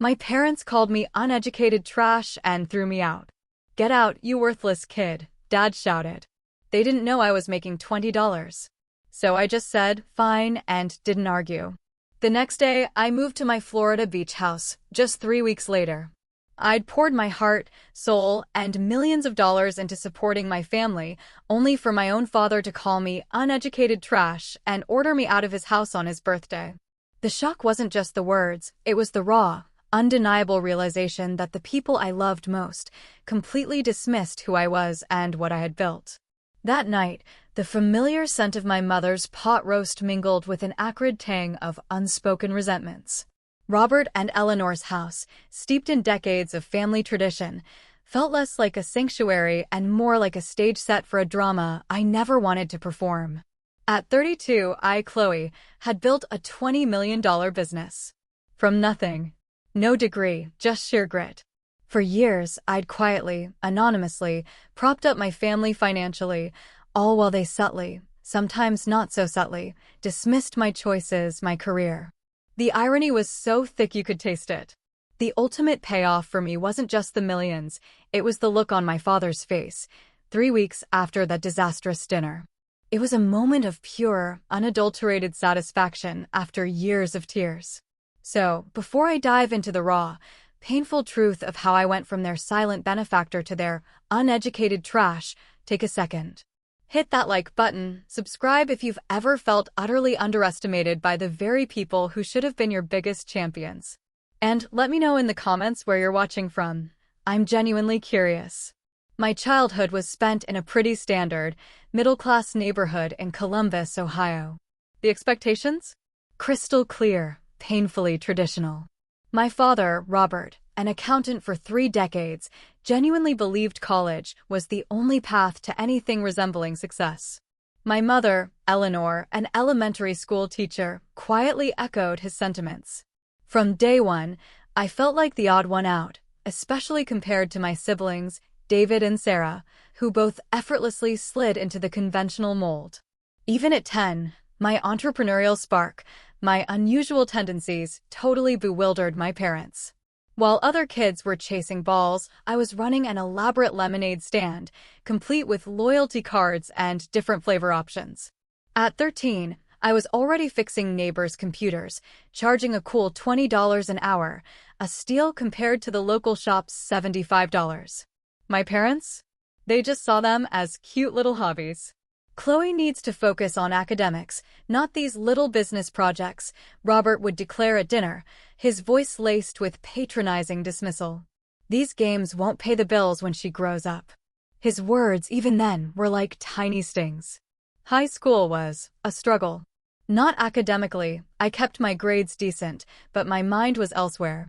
My parents called me uneducated trash and threw me out. "Get out, you worthless kid," Dad shouted. They didn't know I was making $20. So I just said, fine, and didn't argue. The next day, I moved to my Florida beach house, just 3 weeks later. I'd poured my heart, soul, and millions of dollars into supporting my family, only for my own father to call me uneducated trash and order me out of his house on his birthday. The shock wasn't just the words, it was the raw, undeniable realization that the people I loved most completely dismissed who I was and what I had built. That night, the familiar scent of my mother's pot roast mingled with an acrid tang of unspoken resentments. Robert and Eleanor's house, steeped in decades of family tradition, felt less like a sanctuary and more like a stage set for a drama I never wanted to perform. At 32, Chloe, had built a $20 million business. From nothing. No degree, just sheer grit. For years, I'd quietly, anonymously, propped up my family financially, all while they subtly, sometimes not so subtly, dismissed my choices, my career. The irony was so thick you could taste it. The ultimate payoff for me wasn't just the millions, it was the look on my father's face, 3 weeks after that disastrous dinner. It was a moment of pure, unadulterated satisfaction after years of tears. So, before I dive into the raw, painful truth of how I went from their silent benefactor to their uneducated trash, take a second. Hit that like button, subscribe if you've ever felt utterly underestimated by the very people who should have been your biggest champions. And let me know in the comments where you're watching from. I'm genuinely curious. My childhood was spent in a pretty standard, middle-class neighborhood in Columbus, Ohio. The expectations? Crystal clear, painfully traditional. My father, Robert, an accountant for 3 decades, genuinely believed college was the only path to anything resembling success. My mother, Eleanor, an elementary school teacher, quietly echoed his sentiments. From day one, I felt like the odd one out, especially compared to my siblings, David and Sarah, who both effortlessly slid into the conventional mold. Even at 10, my entrepreneurial spark, my unusual tendencies, totally bewildered my parents. While other kids were chasing balls, I was running an elaborate lemonade stand, complete with loyalty cards and different flavor options. At 13, I was already fixing neighbors' computers, charging a cool $20 an hour, a steal compared to the local shop's $75. My parents? They just saw them as cute little hobbies. "Chloe needs to focus on academics, not these little business projects," Robert would declare at dinner, his voice laced with patronizing dismissal. "These games won't pay the bills when she grows up." His words, even then, were like tiny stings. High school was a struggle. Not academically, I kept my grades decent, but my mind was elsewhere.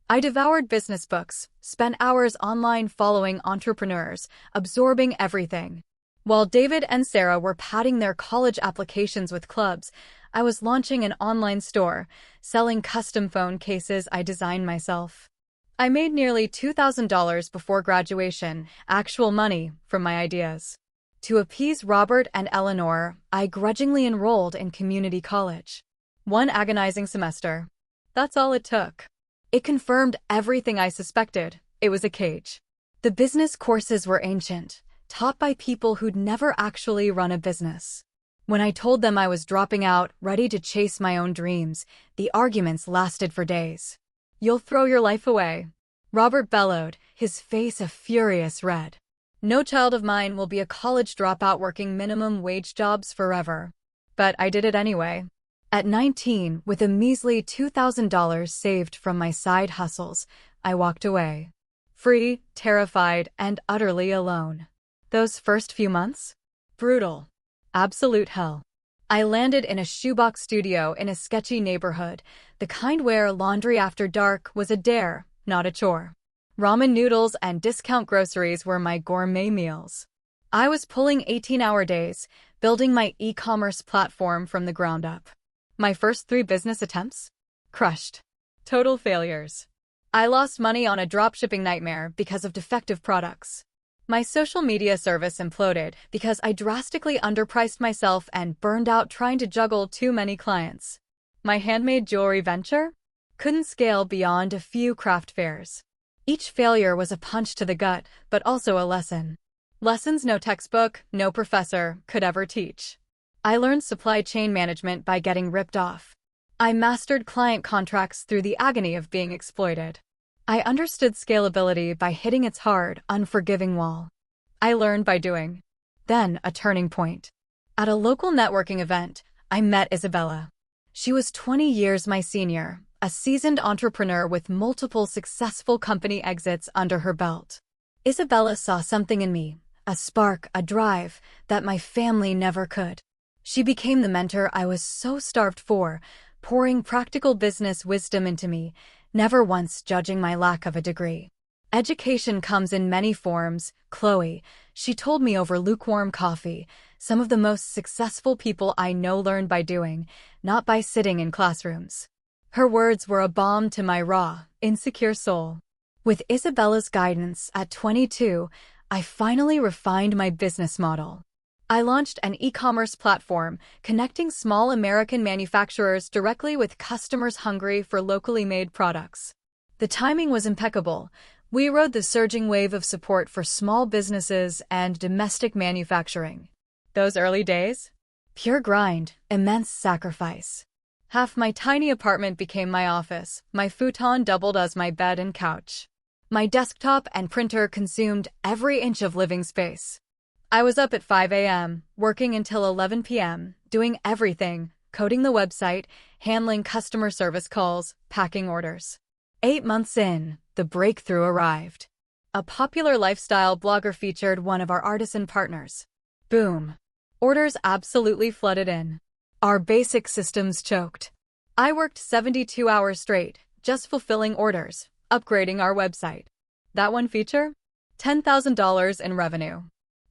I devoured business books, spent hours online following entrepreneurs, absorbing everything. While David and Sarah were padding their college applications with clubs, I was launching an online store, selling custom phone cases I designed myself. I made nearly $2,000 before graduation, actual money, from my ideas. To appease Robert and Eleanor, I grudgingly enrolled in community college. 1 agonizing semester. That's all it took. It confirmed everything I suspected. It was a cage. The business courses were ancient, taught by people who'd never actually run a business. When I told them I was dropping out, ready to chase my own dreams, the arguments lasted for days. "You'll throw your life away," Robert bellowed, his face a furious red. "No child of mine will be a college dropout working minimum wage jobs forever." But I did it anyway. At 19, with a measly $2,000 saved from my side hustles, I walked away. Free, terrified, and utterly alone. Those first few months? Brutal. Absolute hell. I landed in a shoebox studio in a sketchy neighborhood, the kind where laundry after dark was a dare, not a chore. Ramen noodles and discount groceries were my gourmet meals. I was pulling 18-hour days, building my e-commerce platform from the ground up. My first 3 business attempts? Crushed. Total failures. I lost money on a dropshipping nightmare because of defective products. My social media service imploded because I drastically underpriced myself and burned out trying to juggle too many clients. My handmade jewelry venture? Couldn't scale beyond a few craft fairs. Each failure was a punch to the gut, but also a lesson. Lessons no textbook, no professor could ever teach. I learned supply chain management by getting ripped off. I mastered client contracts through the agony of being exploited. I understood scalability by hitting its hard, unforgiving wall. I learned by doing. Then, a turning point. At a local networking event, I met Isabella. She was 20 years my senior, a seasoned entrepreneur with multiple successful company exits under her belt. Isabella saw something in me, a spark, a drive, that my family never could. She became the mentor I was so starved for, pouring practical business wisdom into me, never once judging my lack of a degree. Education comes in many forms, Chloe, she told me over lukewarm coffee. Some of the most successful people I know learn by doing, not by sitting in classrooms. Her words were a balm to my raw, insecure soul. With Isabella's guidance, at 22, I finally refined my business model. I launched an e-commerce platform connecting small American manufacturers directly with customers hungry for locally made products. The timing was impeccable. We rode the surging wave of support for small businesses and domestic manufacturing. Those early days? Pure grind, immense sacrifice. Half my tiny apartment became my office, my futon doubled as my bed and couch. My desktop and printer consumed every inch of living space. I was up at 5 a.m., working until 11 p.m., doing everything, coding the website, handling customer service calls, packing orders. 8 months in, the breakthrough arrived. A popular lifestyle blogger featured one of our artisan partners. Boom. Orders absolutely flooded in. Our basic systems choked. I worked 72 hours straight, just fulfilling orders, upgrading our website. That one feature? $10,000 in revenue.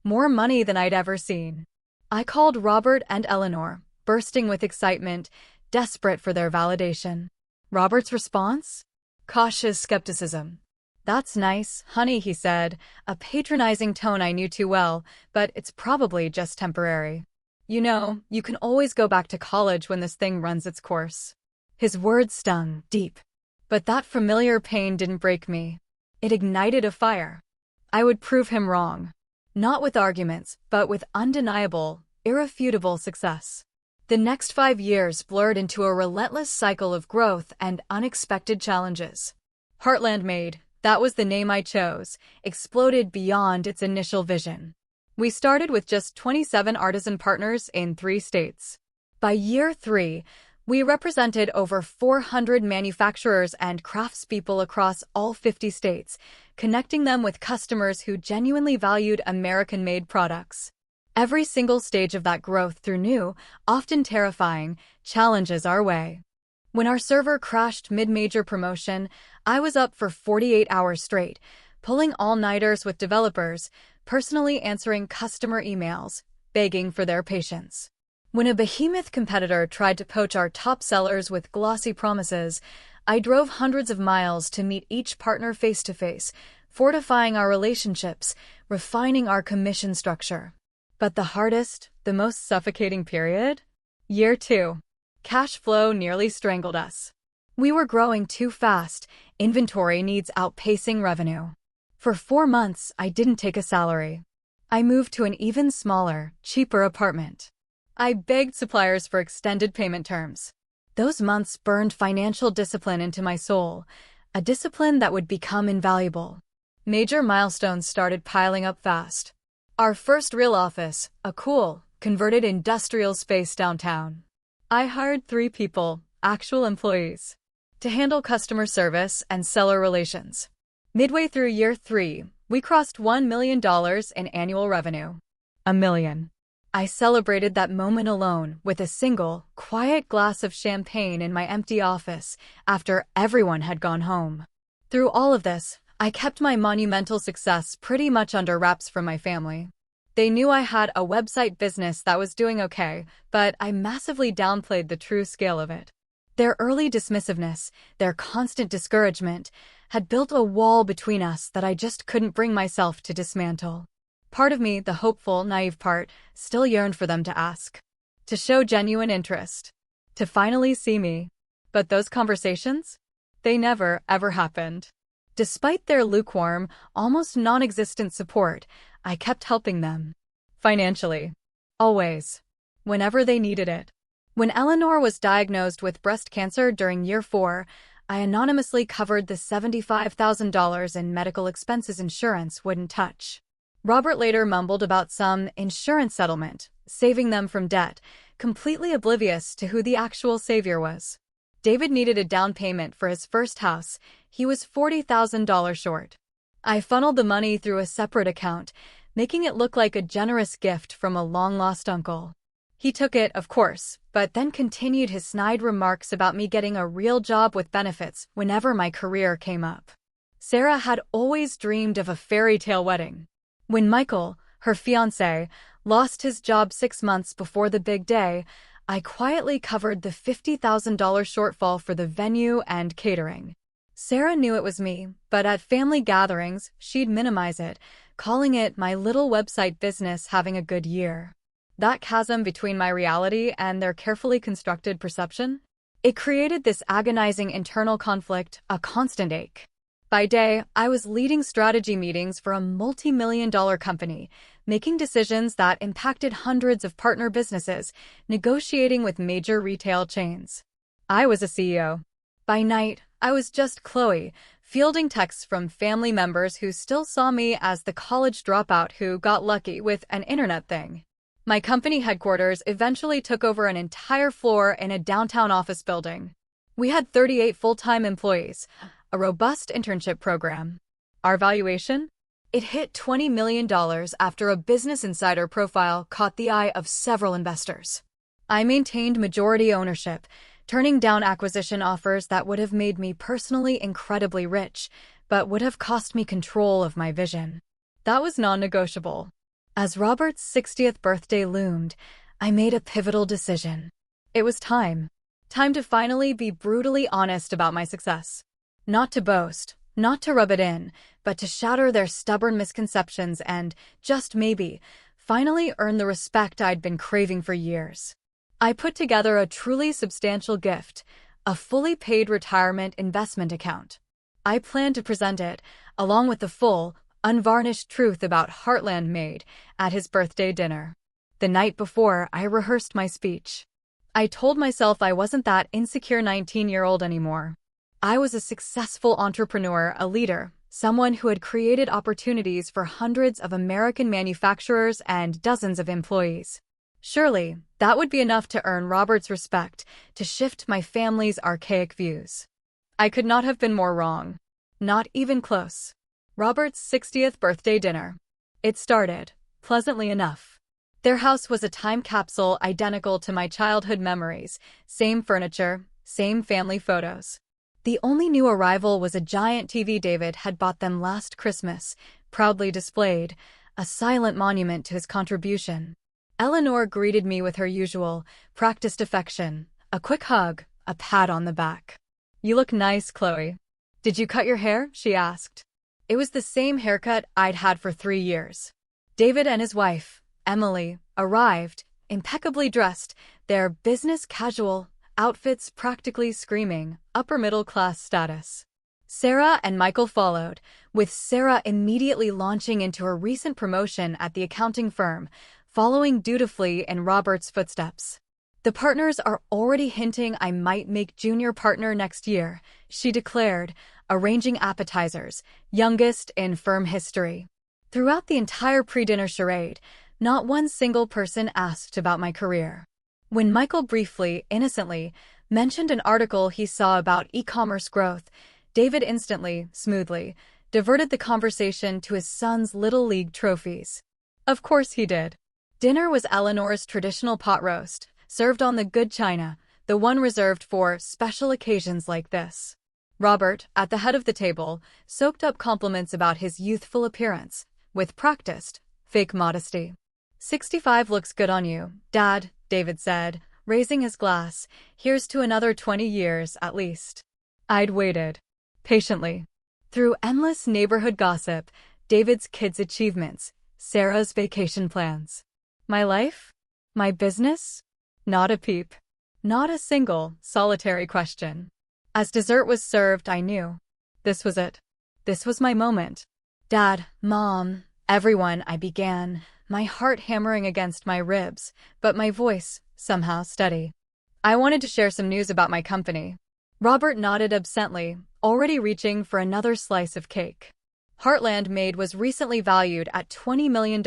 More money than I'd ever seen. I called Robert and Eleanor, bursting with excitement, desperate for their validation. Robert's response? Cautious skepticism. "That's nice, honey," he said, a patronizing tone I knew too well, "but it's probably just temporary. You know, you can always go back to college when this thing runs its course." His words stung deep. But that familiar pain didn't break me. It ignited a fire. I would prove him wrong. Not with arguments, but with undeniable, irrefutable success. The next 5 years blurred into a relentless cycle of growth and unexpected challenges. Heartland Made, that was the name I chose, exploded beyond its initial vision. We started with just 27 artisan partners in 3 states. By year 3, we represented over 400 manufacturers and craftspeople across all 50 states, connecting them with customers who genuinely valued American-made products. Every single stage of that growth threw new, often terrifying, challenges our way. When our server crashed mid-major promotion, I was up for 48 hours straight, pulling all-nighters with developers, personally answering customer emails, begging for their patience. When a behemoth competitor tried to poach our top sellers with glossy promises, I drove hundreds of miles to meet each partner face-to-face, fortifying our relationships, refining our commission structure. But the hardest, the most suffocating period? Year 2. Cash flow nearly strangled us. We were growing too fast, inventory needs outpacing revenue. For 4 months, I didn't take a salary. I moved to an even smaller, cheaper apartment. I begged suppliers for extended payment terms. Those months burned financial discipline into my soul, a discipline that would become invaluable. Major milestones started piling up fast. Our first real office, a cool, converted industrial space downtown. I hired 3 people, actual employees, to handle customer service and seller relations. Midway through year 3, we crossed $1 million in annual revenue. $1 million. I celebrated that moment alone with a single, quiet glass of champagne in my empty office after everyone had gone home. Through all of this, I kept my monumental success pretty much under wraps from my family. They knew I had a website business that was doing okay, but I massively downplayed the true scale of it. Their early dismissiveness, their constant discouragement, had built a wall between us that I just couldn't bring myself to dismantle. Part of me, the hopeful, naive part, still yearned for them to ask, to show genuine interest, to finally see me. But those conversations? They never, ever happened. Despite their lukewarm, almost non-existent support, I kept helping them. Financially. Always. Whenever they needed it. When Eleanor was diagnosed with breast cancer during year 4, I anonymously covered the $75,000 in medical expenses insurance wouldn't touch. Robert later mumbled about some insurance settlement, saving them from debt, completely oblivious to who the actual savior was. David needed a down payment for his first house. He was $40,000 short. I funneled the money through a separate account, making it look like a generous gift from a long-lost uncle. He took it, of course, but then continued his snide remarks about me getting a real job with benefits whenever my career came up. Sarah had always dreamed of a fairy tale wedding. When Michael, her fiancé, lost his job 6 months before the big day, I quietly covered the $50,000 shortfall for the venue and catering. Sarah knew it was me, but at family gatherings, she'd minimize it, calling it my little website business having a good year. That chasm between my reality and their carefully constructed perception? It created this agonizing internal conflict, a constant ache. By day, I was leading strategy meetings for a multi-million-dollar company, making decisions that impacted hundreds of partner businesses, negotiating with major retail chains. I was a CEO. By night, I was just Chloe, fielding texts from family members who still saw me as the college dropout who got lucky with an internet thing. My company headquarters eventually took over an entire floor in a downtown office building. We had 38 full-time employees, a robust internship program. Our valuation? It hit $20 million after a Business Insider profile caught the eye of several investors. I maintained majority ownership, turning down acquisition offers that would have made me personally incredibly rich, but would have cost me control of my vision. That was non-negotiable. As Robert's 60th birthday loomed, I made a pivotal decision. It was time. Time to finally be brutally honest about my success. Not to boast, not to rub it in, but to shatter their stubborn misconceptions and, just maybe, finally earn the respect I'd been craving for years. I put together a truly substantial gift, a fully paid retirement investment account. I planned to present it, along with the full, unvarnished truth about Heartland Made, at his birthday dinner. The night before, I rehearsed my speech. I told myself I wasn't that insecure 19-year-old anymore. I was a successful entrepreneur, a leader, someone who had created opportunities for hundreds of American manufacturers and dozens of employees. Surely, that would be enough to earn Robert's respect, to shift my family's archaic views. I could not have been more wrong. Not even close. Robert's 60th birthday dinner. It started, pleasantly enough. Their house was a time capsule identical to my childhood memories, same furniture, same family photos. The only new arrival was a giant TV David had bought them last Christmas, proudly displayed, a silent monument to his contribution. Eleanor greeted me with her usual, practiced affection, a quick hug, a pat on the back. "You look nice, Chloe." "Did you cut your hair?" she asked. It was the same haircut I'd had for 3 years. David and his wife, Emily, arrived, impeccably dressed, their business casual outfits practically screaming upper-middle-class status. Sarah and Michael followed, with Sarah immediately launching into her recent promotion at the accounting firm, following dutifully in Robert's footsteps. "The partners are already hinting I might make junior partner next year," she declared, arranging appetizers, youngest in firm history. Throughout the entire pre-dinner charade, not one single person asked about my career. When Michael briefly, innocently, mentioned an article he saw about e-commerce growth, David instantly, smoothly, diverted the conversation to his son's Little League trophies. Of course he did. Dinner was Eleanor's traditional pot roast, served on the good china, the one reserved for special occasions like this. Robert, at the head of the table, soaked up compliments about his youthful appearance, with practiced, fake modesty. "65 looks good on you, Dad," David said, raising his glass. "Here's to another 20 years, at least." I'd waited. Patiently. Through endless neighborhood gossip, David's kids' achievements, Sarah's vacation plans. My life? My business? Not a peep. Not a single, solitary question. As dessert was served, I knew. This was it. This was my moment. Dad, Mom, everyone, I began, my heart hammering against my ribs, but my voice, somehow steady. I wanted to share some news about my company. Robert nodded absently, already reaching for another slice of cake. Heartland Made was recently valued at $20 million,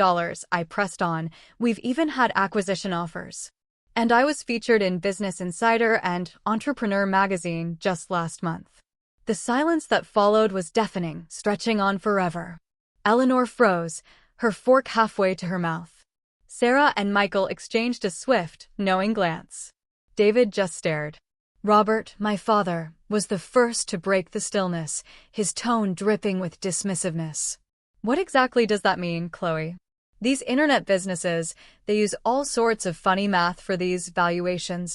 I pressed on. We've even had acquisition offers. And I was featured in Business Insider and Entrepreneur magazine just last month. The silence that followed was deafening, stretching on forever. Eleanor froze, her fork halfway to her mouth. Sarah and Michael exchanged a swift, knowing glance. David just stared. Robert, my father, was the first to break the stillness, his tone dripping with dismissiveness. What exactly does that mean, Chloe? These internet businesses, they use all sorts of funny math for these valuations.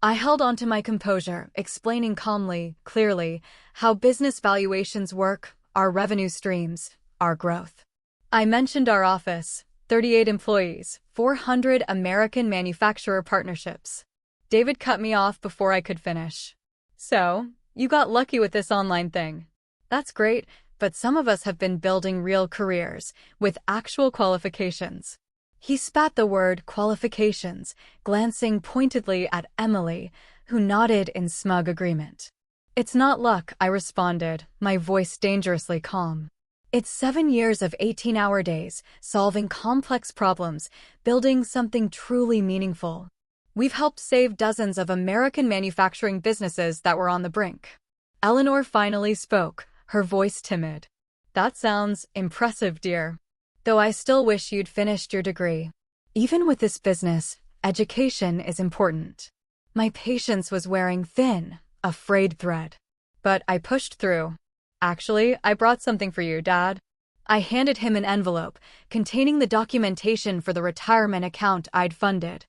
I held on to my composure, explaining calmly, clearly, how business valuations work, our revenue streams, our growth. I mentioned our office, 38 employees, 400 American manufacturer partnerships. David cut me off before I could finish. So, you got lucky with this online thing. That's great, but some of us have been building real careers, with actual qualifications. He spat the word qualifications, glancing pointedly at Emily, who nodded in smug agreement. It's not luck, I responded, my voice dangerously calm. It's 7 years of 18-hour days, solving complex problems, building something truly meaningful. We've helped save dozens of American manufacturing businesses that were on the brink. Eleanor finally spoke, her voice timid. That sounds impressive, dear. Though I still wish you'd finished your degree. Even with this business, education is important. My patience was wearing thin, a frayed thread. But I pushed through. Actually, I brought something for you, Dad. I handed him an envelope containing the documentation for the retirement account I'd funded.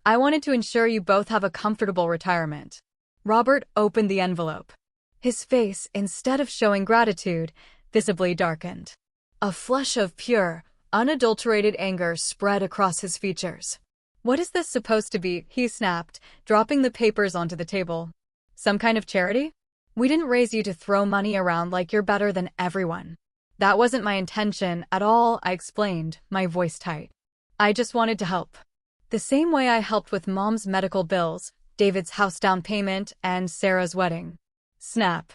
I wanted to ensure you both have a comfortable retirement. Robert opened the envelope. His face, instead of showing gratitude, visibly darkened. A flush of pure, unadulterated anger spread across his features. What is this supposed to be? He snapped, dropping the papers onto the table. Some kind of charity? We didn't raise you to throw money around like you're better than everyone. That wasn't my intention at all, I explained, my voice tight. I just wanted to help. The same way I helped with Mom's medical bills, David's house down payment, and Sarah's wedding. Snap.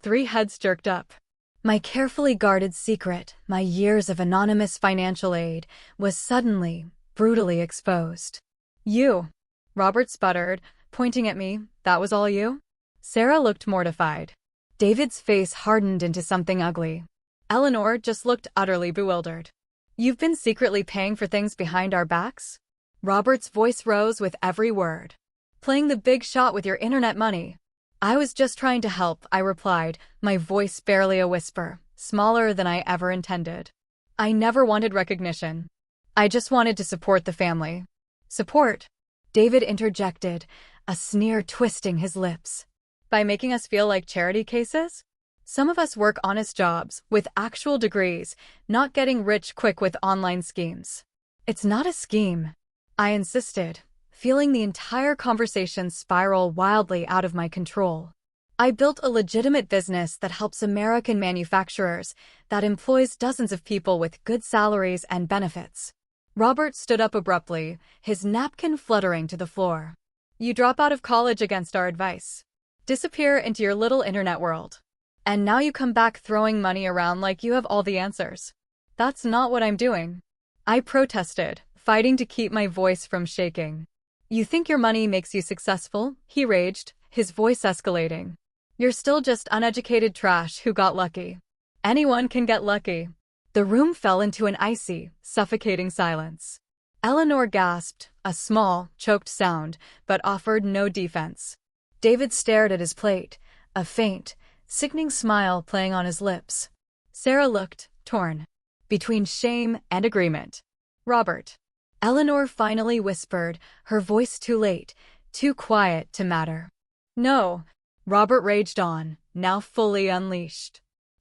3 heads jerked up. My carefully guarded secret, my years of anonymous financial aid, was suddenly, brutally exposed. You. Robert sputtered, pointing at me. That was all you? Sarah looked mortified. David's face hardened into something ugly. Eleanor just looked utterly bewildered. You've been secretly paying for things behind our backs? Robert's voice rose with every word. Playing the big shot with your internet money. I was just trying to help, I replied, my voice barely a whisper, smaller than I ever intended. I never wanted recognition. I just wanted to support the family. Support? David interjected, a sneer twisting his lips. By making us feel like charity cases? Some of us work honest jobs, with actual degrees, not getting rich quick with online schemes. It's not a scheme. I insisted, feeling the entire conversation spiral wildly out of my control. I built a legitimate business that helps American manufacturers, that employs dozens of people with good salaries and benefits. Robert stood up abruptly, his napkin fluttering to the floor. You drop out of college against our advice. Disappear into your little internet world. And now you come back throwing money around like you have all the answers. That's not what I'm doing. I protested, fighting to keep my voice from shaking. You think your money makes you successful? He raged, his voice escalating. You're still just uneducated trash who got lucky. Anyone can get lucky. The room fell into an icy, suffocating silence. Eleanor gasped, a small, choked sound, but offered no defense. David stared at his plate, a faint, sickening smile playing on his lips. Sarah looked, torn, between shame and agreement. Robert. Eleanor finally whispered, her voice too late, too quiet to matter. No. Robert raged on, now fully unleashed.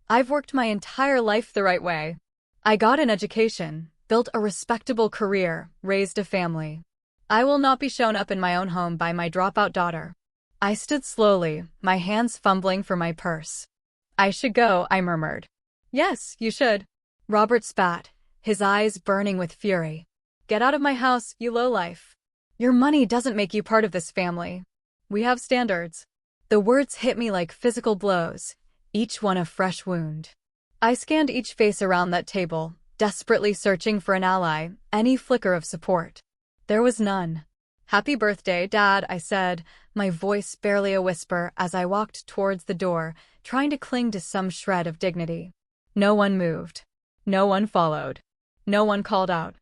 I've worked my entire life the right way. I got an education, built a respectable career, raised a family. I will not be shown up in my own home by my dropout daughter. I stood slowly, my hands fumbling for my purse. I should go, I murmured. Yes, you should. Robert spat, his eyes burning with fury. Get out of my house, you lowlife. Your money doesn't make you part of this family. We have standards. The words hit me like physical blows, each one a fresh wound. I scanned each face around that table, desperately searching for an ally, any flicker of support. There was none. Happy birthday, Dad, I said, my voice barely a whisper as I walked towards the door, trying to cling to some shred of dignity. No one moved. No one followed. No one called out.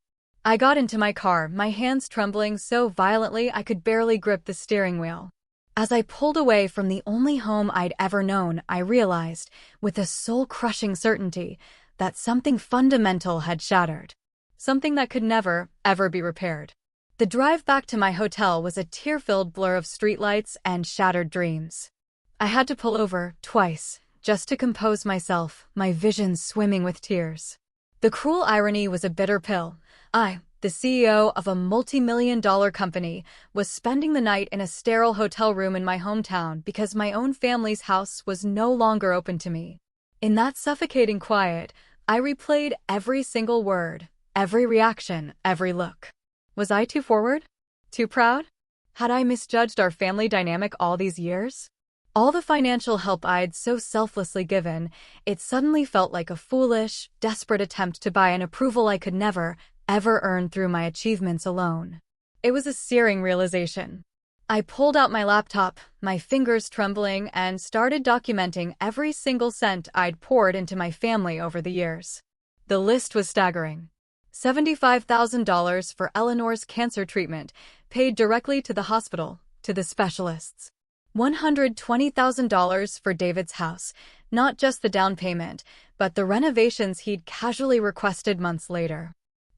I got into my car, my hands trembling so violently I could barely grip the steering wheel. As I pulled away from the only home I'd ever known, I realized, with a soul-crushing certainty, that something fundamental had shattered. Something that could never, ever be repaired. The drive back to my hotel was a tear-filled blur of streetlights and shattered dreams. I had to pull over, twice, just to compose myself, my vision swimming with tears. The cruel irony was a bitter pill. I, the CEO of a multi-million-dollar company, was spending the night in a sterile hotel room in my hometown because my own family's house was no longer open to me. In that suffocating quiet, I replayed every single word, every reaction, every look. Was I too forward? Too proud? Had I misjudged our family dynamic all these years? All the financial help I'd so selflessly given, it suddenly felt like a foolish, desperate attempt to buy an approval I could never, ever earn through my achievements alone. It was a searing realization. I pulled out my laptop, my fingers trembling, and started documenting every single cent I'd poured into my family over the years. The list was staggering. $75,000 for Eleanor's cancer treatment, paid directly to the hospital, to the specialists. $120,000 for David's house, not just the down payment, but the renovations he'd casually requested months later.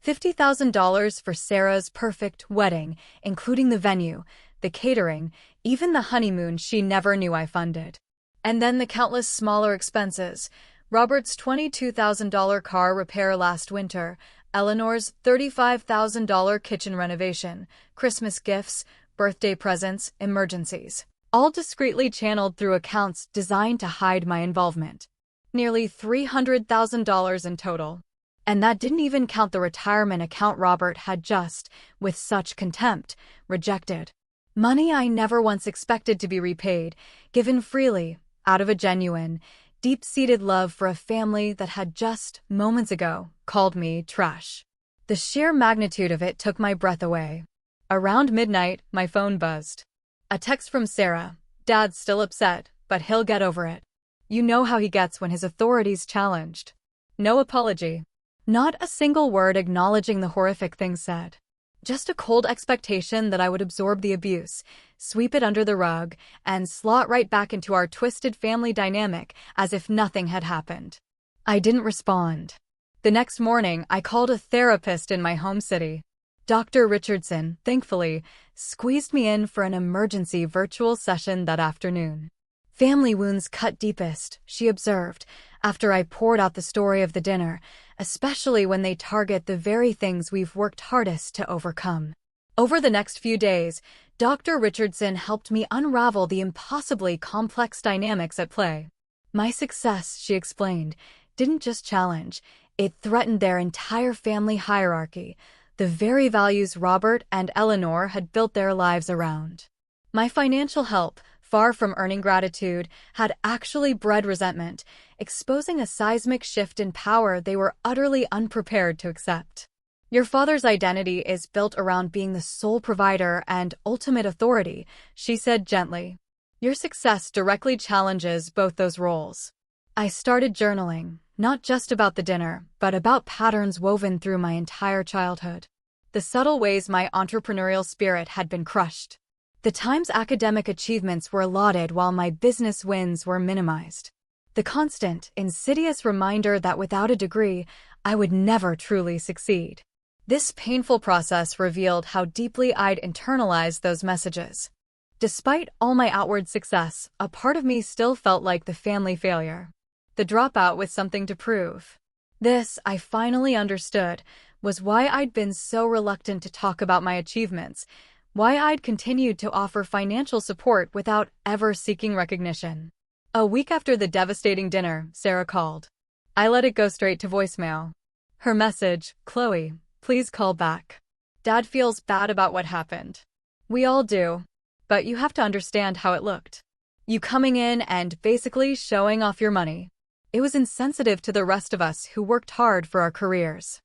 $50,000 for Sarah's perfect wedding, including the venue, the catering, even the honeymoon she never knew I funded. And then the countless smaller expenses. Robert's $22,000 car repair last winter, Eleanor's $35,000 kitchen renovation, Christmas gifts, birthday presents, emergencies. All discreetly channeled through accounts designed to hide my involvement. Nearly $300,000 in total. And that didn't even count the retirement account Robert had just, with such contempt, rejected. Money I never once expected to be repaid, given freely, out of a genuine, deep-seated love for a family that had just, moments ago, called me trash. The sheer magnitude of it took my breath away. Around midnight, my phone buzzed. A text from Sarah. Dad's still upset, but he'll get over it. You know how he gets when his authority's challenged. No apology. Not a single word acknowledging the horrific things said. Just a cold expectation that I would absorb the abuse, sweep it under the rug, and slot right back into our twisted family dynamic as if nothing had happened. I didn't respond. The next morning, I called a therapist in my home city. Dr. Richardson, thankfully, squeezed me in for an emergency virtual session that afternoon. Family wounds cut deepest, she observed, after I poured out the story of the dinner, especially when they target the very things we've worked hardest to overcome. Over the next few days, Dr. Richardson helped me unravel the impossibly complex dynamics at play. My success, she explained, didn't just challenge, it threatened their entire family hierarchy, the very values Robert and Eleanor had built their lives around. My financial help, far from earning gratitude, had actually bred resentment, exposing a seismic shift in power they were utterly unprepared to accept. Your father's identity is built around being the sole provider and ultimate authority, she said gently. Your success directly challenges both those roles. I started journaling, not just about the dinner, but about patterns woven through my entire childhood. The subtle ways my entrepreneurial spirit had been crushed. The times academic achievements were lauded while my business wins were minimized. The constant, insidious reminder that without a degree, I would never truly succeed. This painful process revealed how deeply I'd internalized those messages. Despite all my outward success, a part of me still felt like the family failure. The dropout with something to prove. This, I finally understood, was why I'd been so reluctant to talk about my achievements. Why I'd continued to offer financial support without ever seeking recognition. A week after the devastating dinner, Sarah called. I let it go straight to voicemail. Her message, "Chloe, please call back. Dad feels bad about what happened." We all do. But you have to understand how it looked. You coming in and basically showing off your money. It was insensitive to the rest of us who worked hard for our careers.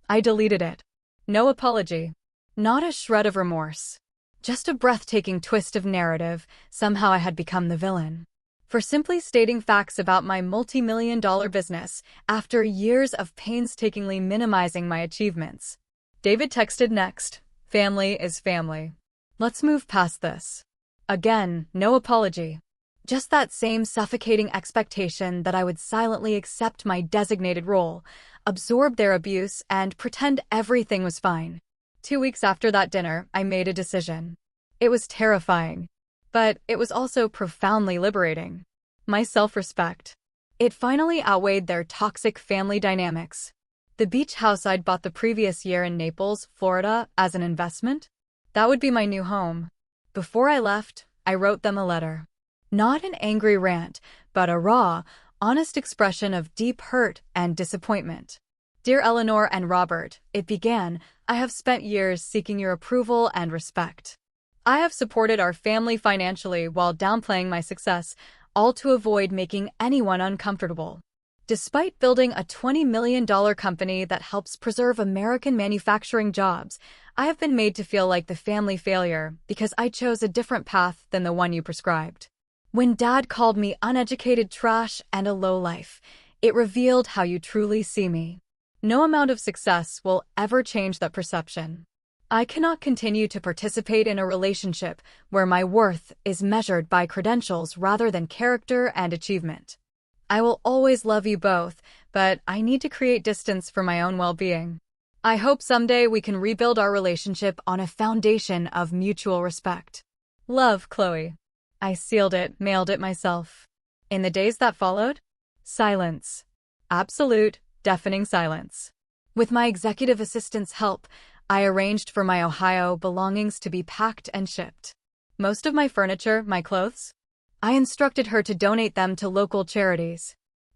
I deleted it. No apology. Not a shred of remorse. Just a breathtaking twist of narrative. Somehow I had become the villain. For simply stating facts about my multi-million-dollar business after years of painstakingly minimizing my achievements. David texted next. Family is family. Let's move past this. Again, no apology. Just that same suffocating expectation that I would silently accept my designated role, absorb their abuse, and pretend everything was fine. 2 weeks after that dinner, I made a decision. It was terrifying, but it was also profoundly liberating. My self-respect. It finally outweighed their toxic family dynamics. The beach house I'd bought the previous year in Naples, Florida, as an investment? That would be my new home. Before I left, I wrote them a letter. Not an angry rant, but a raw, honest expression of deep hurt and disappointment. Dear Eleanor and Robert, it began, I have spent years seeking your approval and respect. I have supported our family financially while downplaying my success, all to avoid making anyone uncomfortable. Despite building a $20 million company that helps preserve American manufacturing jobs, I have been made to feel like the family failure because I chose a different path than the one you prescribed. When Dad called me uneducated trash and a lowlife, it revealed how you truly see me. No amount of success will ever change that perception. I cannot continue to participate in a relationship where my worth is measured by credentials rather than character and achievement. I will always love you both, but I need to create distance for my own well-being. I hope someday we can rebuild our relationship on a foundation of mutual respect. Love, Chloe. I sealed it, mailed it myself. In the days that followed, silence. Absolute, deafening silence. With my executive assistant's help, I arranged for my Ohio belongings to be packed and shipped. Most of my furniture, my clothes, I instructed her to donate them to local charities.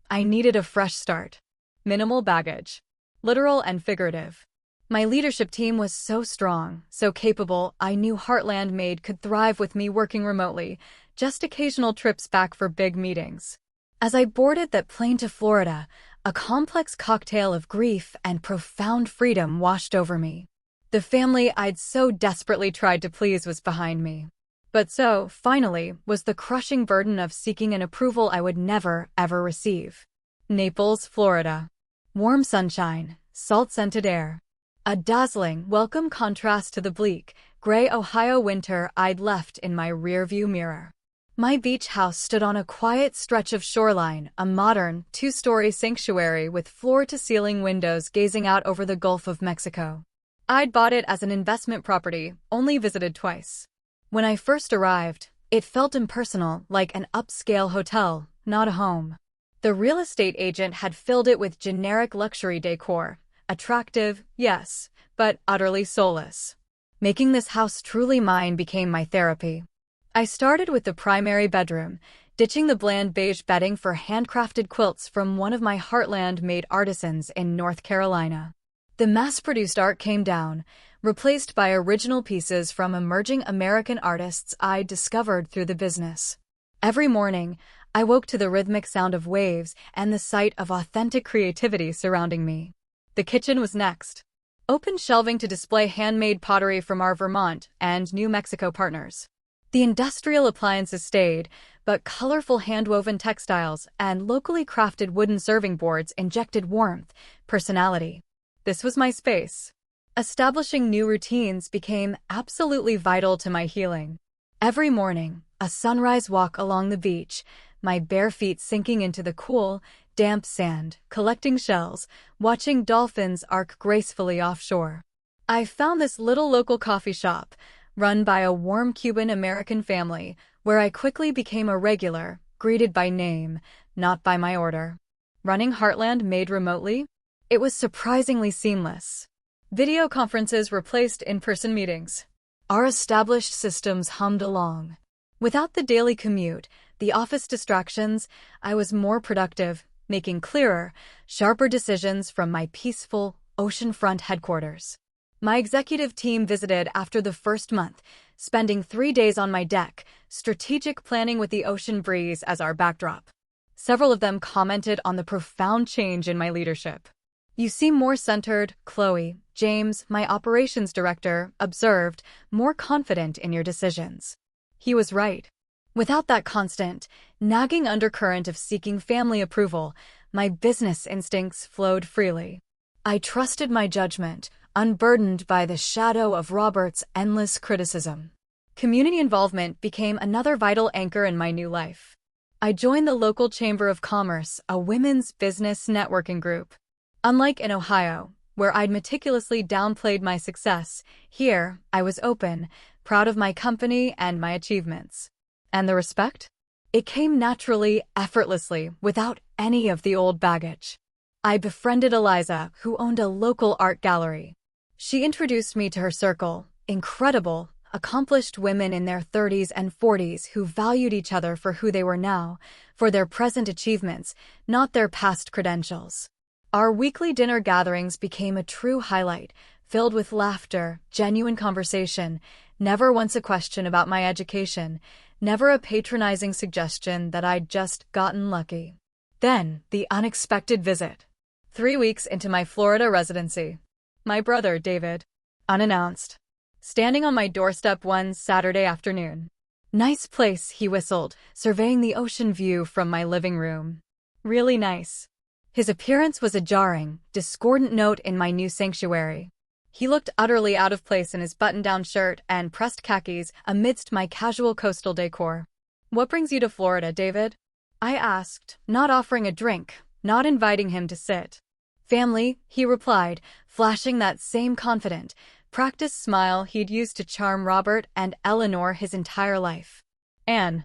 I needed a fresh start. Minimal baggage. Literal and figurative. My leadership team was so strong, so capable, I knew Heartland Made could thrive with me working remotely, just occasional trips back for big meetings. As I boarded that plane to Florida, a complex cocktail of grief and profound freedom washed over me. The family I'd so desperately tried to please was behind me. But so, finally, was the crushing burden of seeking an approval I would never, ever receive. Naples, Florida. Warm sunshine, salt-scented air. A dazzling, welcome contrast to the bleak, gray Ohio winter I'd left in my rearview mirror. My beach house stood on a quiet stretch of shoreline, a modern, 2-story sanctuary with floor-to-ceiling windows gazing out over the Gulf of Mexico. I'd bought it as an investment property, only visited twice. When I first arrived, it felt impersonal, like an upscale hotel, not a home. The real estate agent had filled it with generic luxury decor, attractive, yes, but utterly soulless. Making this house truly mine became my therapy. I started with the primary bedroom, ditching the bland beige bedding for handcrafted quilts from one of my Heartland Made artisans in North Carolina. The mass-produced art came down, replaced by original pieces from emerging American artists I'd discovered through the business. Every morning, I woke to the rhythmic sound of waves and the sight of authentic creativity surrounding me. The kitchen was next. Open shelving to display handmade pottery from our Vermont and New Mexico partners. The industrial appliances stayed, but colorful hand-woven textiles and locally crafted wooden serving boards injected warmth, personality. This was my space. Establishing new routines became absolutely vital to my healing. Every morning, a sunrise walk along the beach, my bare feet sinking into the cool, damp sand, collecting shells, watching dolphins arc gracefully offshore. I found this little local coffee shop, run by a warm Cuban-American family, where I quickly became a regular, greeted by name, not by my order. Running Heartland Made remotely? It was surprisingly seamless. Video conferences replaced in-person meetings. Our established systems hummed along. Without the daily commute, the office distractions, I was more productive, making clearer, sharper decisions from my peaceful, oceanfront headquarters. My executive team visited after the first month, spending 3 days on my deck, strategic planning with the ocean breeze as our backdrop. Several of them commented on the profound change in my leadership. "You seem more centered, Chloe," James, my operations director, observed, "more confident in your decisions." He was right. Without that constant, nagging undercurrent of seeking family approval, my business instincts flowed freely. I trusted my judgment, unburdened by the shadow of Robert's endless criticism. Community involvement became another vital anchor in my new life. I joined the local Chamber of Commerce, a women's business networking group. Unlike in Ohio, where I'd meticulously downplayed my success, here I was open, proud of my company and my achievements. And the respect? It came naturally, effortlessly, without any of the old baggage. I befriended Eliza, who owned a local art gallery. She introduced me to her circle, incredible, accomplished women in their 30s and 40s who valued each other for who they were now, for their present achievements, not their past credentials. Our weekly dinner gatherings became a true highlight, filled with laughter, genuine conversation, never once a question about my education, never a patronizing suggestion that I'd just gotten lucky. Then, the unexpected visit. 3 weeks into my Florida residency. My brother, David. Unannounced. Standing on my doorstep one Saturday afternoon. "Nice place," he whistled, surveying the ocean view from my living room. "Really nice." His appearance was a jarring, discordant note in my new sanctuary. He looked utterly out of place in his button-down shirt and pressed khakis amidst my casual coastal decor. "What brings you to Florida, David?" I asked, not offering a drink, not inviting him to sit. "Family," he replied, flashing that same confident, practiced smile he'd used to charm Robert and Eleanor his entire life. "Anne,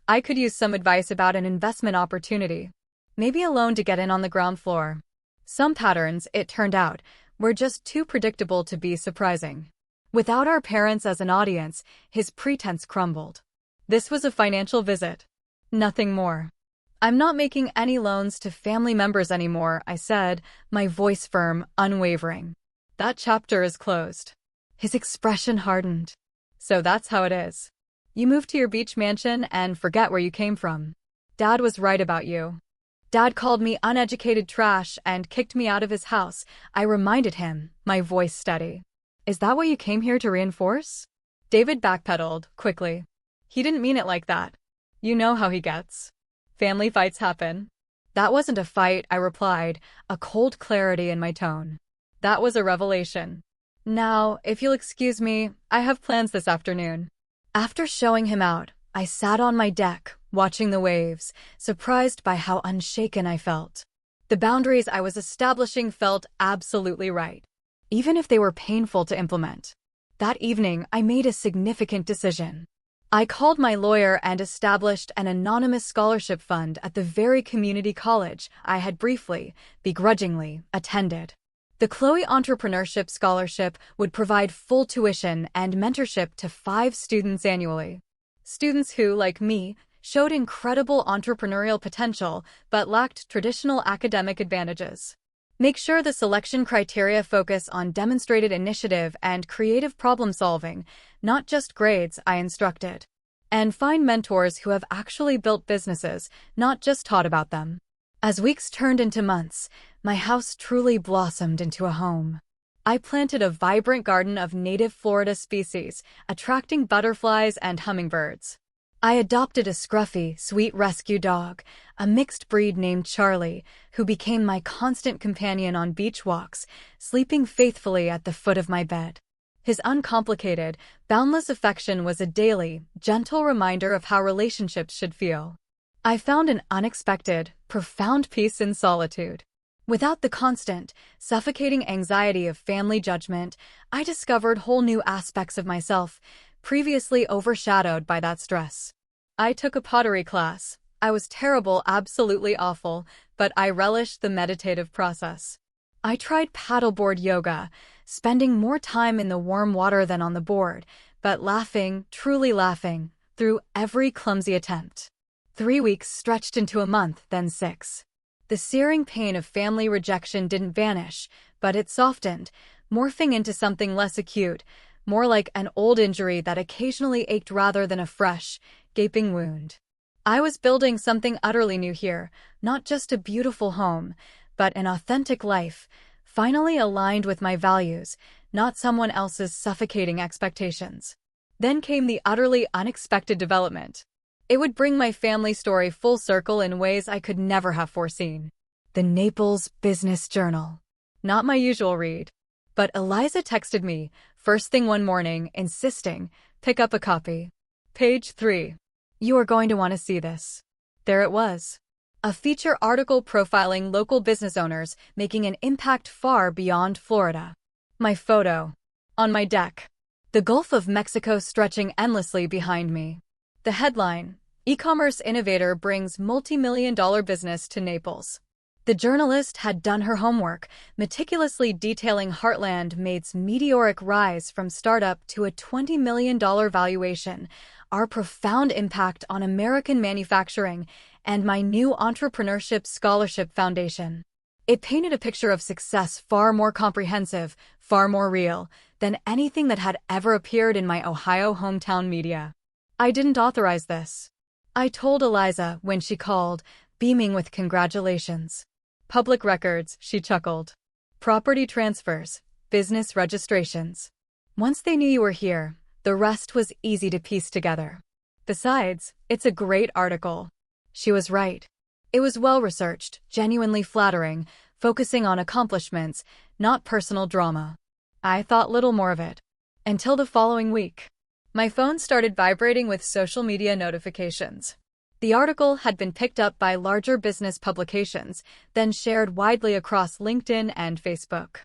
I could use some advice about an investment opportunity. Maybe a loan to get in on the ground floor." Some patterns, it turned out, were just too predictable to be surprising. Without our parents as an audience, his pretense crumbled. This was a financial visit. Nothing more. "I'm not making any loans to family members anymore," I said, my voice firm, unwavering. "That chapter is closed." His expression hardened. "So that's how it is. You move to your beach mansion and forget where you came from. Dad was right about you." "Dad called me uneducated trash and kicked me out of his house," I reminded him, my voice steady. "Is that what you came here to reinforce?" David backpedaled, quickly. "He didn't mean it like that. You know how he gets. Family fights happen." "That wasn't a fight," I replied, a cold clarity in my tone. "That was a revelation. Now, if you'll excuse me, I have plans this afternoon." After showing him out, I sat on my deck, watching the waves, surprised by how unshaken I felt. The boundaries I was establishing felt absolutely right, even if they were painful to implement. That evening, I made a significant decision. I called my lawyer and established an anonymous scholarship fund at the very community college I had briefly, begrudgingly, attended. The Chloe Entrepreneurship Scholarship would provide full tuition and mentorship to 5 students annually. Students who, like me, showed incredible entrepreneurial potential but lacked traditional academic advantages. Make sure the selection criteria focus on demonstrated initiative and creative problem-solving, not just grades, I instructed. And find mentors who have actually built businesses, not just taught about them. As weeks turned into months, my house truly blossomed into a home. I planted a vibrant garden of native Florida species, attracting butterflies and hummingbirds. I adopted a scruffy, sweet rescue dog, a mixed breed named Charlie, who became my constant companion on beach walks, sleeping faithfully at the foot of my bed. His uncomplicated, boundless affection was a daily, gentle reminder of how relationships should feel. I found an unexpected, profound peace in solitude. Without the constant, suffocating anxiety of family judgment, I discovered whole new aspects of myself, previously overshadowed by that stress. I took a pottery class. I was terrible, absolutely awful, but I relished the meditative process. I tried paddleboard yoga, spending more time in the warm water than on the board, but laughing, truly laughing, through every clumsy attempt. 3 weeks stretched into a month, then 6. The searing pain of family rejection didn't vanish, but it softened, morphing into something less acute, more like an old injury that occasionally ached rather than a fresh, gaping wound. I was building something utterly new here, not just a beautiful home, but an authentic life, finally aligned with my values, not someone else's suffocating expectations. Then came the utterly unexpected development. It would bring my family story full circle in ways I could never have foreseen. The Naples Business Journal. Not my usual read. But Eliza texted me, first thing one morning, insisting, pick up a copy. Page 3. You are going to want to see this. There it was. A feature article profiling local business owners making an impact far beyond Florida. My photo. On my deck. The Gulf of Mexico stretching endlessly behind me. The headline, E-commerce innovator brings multi-million-dollar business to Naples. The journalist had done her homework, meticulously detailing Heartland Mate's meteoric rise from startup to a $20 million valuation, our profound impact on American manufacturing, and my new entrepreneurship scholarship foundation. It painted a picture of success far more comprehensive, far more real, than anything that had ever appeared in my Ohio hometown media. I didn't authorize this. I told Eliza when she called, beaming with congratulations. Public records, she chuckled. Property transfers, business registrations. Once they knew you were here, the rest was easy to piece together. Besides, it's a great article. She was right. It was well-researched, genuinely flattering, focusing on accomplishments, not personal drama. I thought little more of it. Until the following week. My phone started vibrating with social media notifications. The article had been picked up by larger business publications, then shared widely across LinkedIn and Facebook.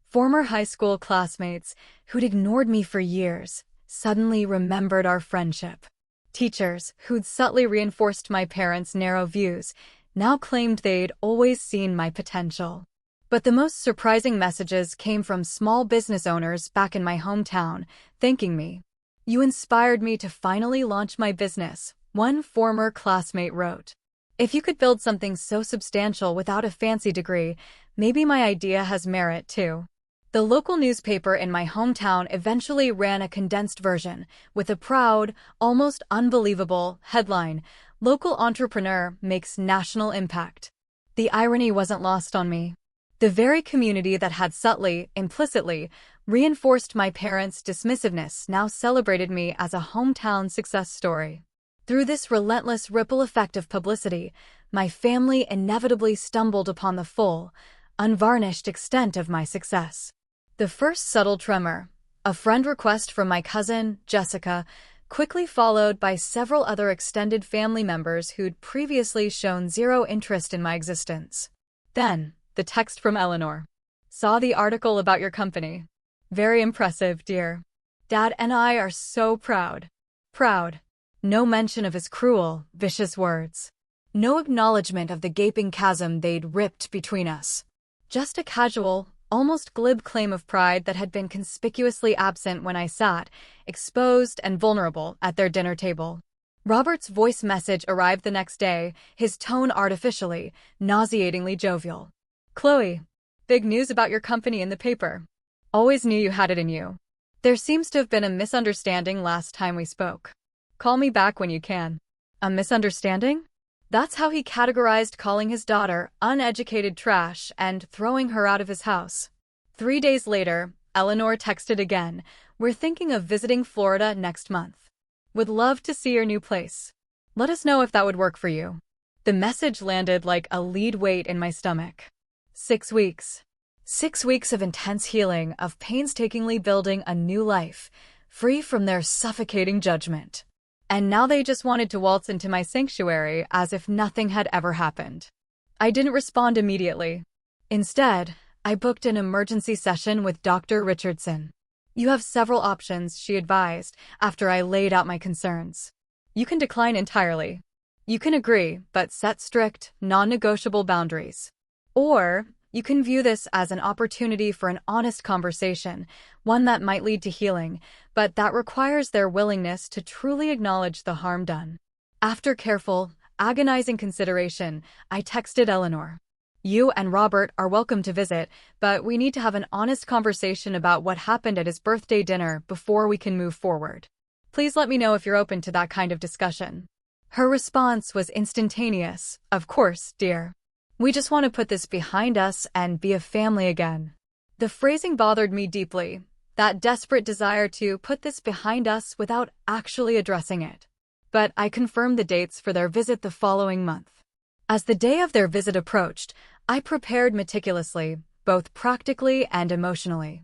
Former high school classmates, who'd ignored me for years, suddenly remembered our friendship. Teachers, who'd subtly reinforced my parents' narrow views, now claimed they'd always seen my potential. But the most surprising messages came from small business owners back in my hometown, thanking me. You inspired me to finally launch my business, one former classmate wrote. If you could build something so substantial without a fancy degree, maybe my idea has merit too. The local newspaper in my hometown eventually ran a condensed version, with a proud, almost unbelievable headline, Local Entrepreneur Makes National Impact. The irony wasn't lost on me. The very community that had subtly, implicitly, reinforced my parents' dismissiveness now celebrated me as a hometown success story. Through this relentless ripple effect of publicity, my family inevitably stumbled upon the full, unvarnished extent of my success. The first subtle tremor, a friend request from my cousin, Jessica, quickly followed by several other extended family members who'd previously shown zero interest in my existence. Then, the text from Eleanor. Saw the article about your company. Very impressive, dear. Dad and I are so proud. Proud. No mention of his cruel, vicious words. No acknowledgement of the gaping chasm they'd ripped between us. Just a casual, almost glib claim of pride that had been conspicuously absent when I sat, exposed and vulnerable, at their dinner table. Robert's voice message arrived the next day, his tone artificially, nauseatingly jovial. Chloe, big news about your company in the paper. Always knew you had it in you. There seems to have been a misunderstanding last time we spoke. Call me back when you can. A misunderstanding? That's how he categorized calling his daughter uneducated trash and throwing her out of his house. 3 days later, Eleanor texted again, we're thinking of visiting Florida next month. Would love to see your new place. Let us know if that would work for you. The message landed like a lead weight in my stomach. 6 weeks. 6 weeks of intense healing, of painstakingly building a new life, free from their suffocating judgment. And now they just wanted to waltz into my sanctuary as if nothing had ever happened. I didn't respond immediately. Instead, I booked an emergency session with Dr. Richardson. You have several options, she advised, after I laid out my concerns. You can decline entirely. You can agree, but set strict, non-negotiable boundaries. Or, You can view this as an opportunity for an honest conversation, one that might lead to healing, but that requires their willingness to truly acknowledge the harm done. After careful, agonizing consideration, I texted Eleanor. You and Robert are welcome to visit, but we need to have an honest conversation about what happened at his birthday dinner before we can move forward. Please let me know if you're open to that kind of discussion. Her response was instantaneous. Of course, dear. We just want to put this behind us and be a family again. The phrasing bothered me deeply, that desperate desire to put this behind us without actually addressing it. But I confirmed the dates for their visit the following month. As the day of their visit approached, I prepared meticulously, both practically and emotionally.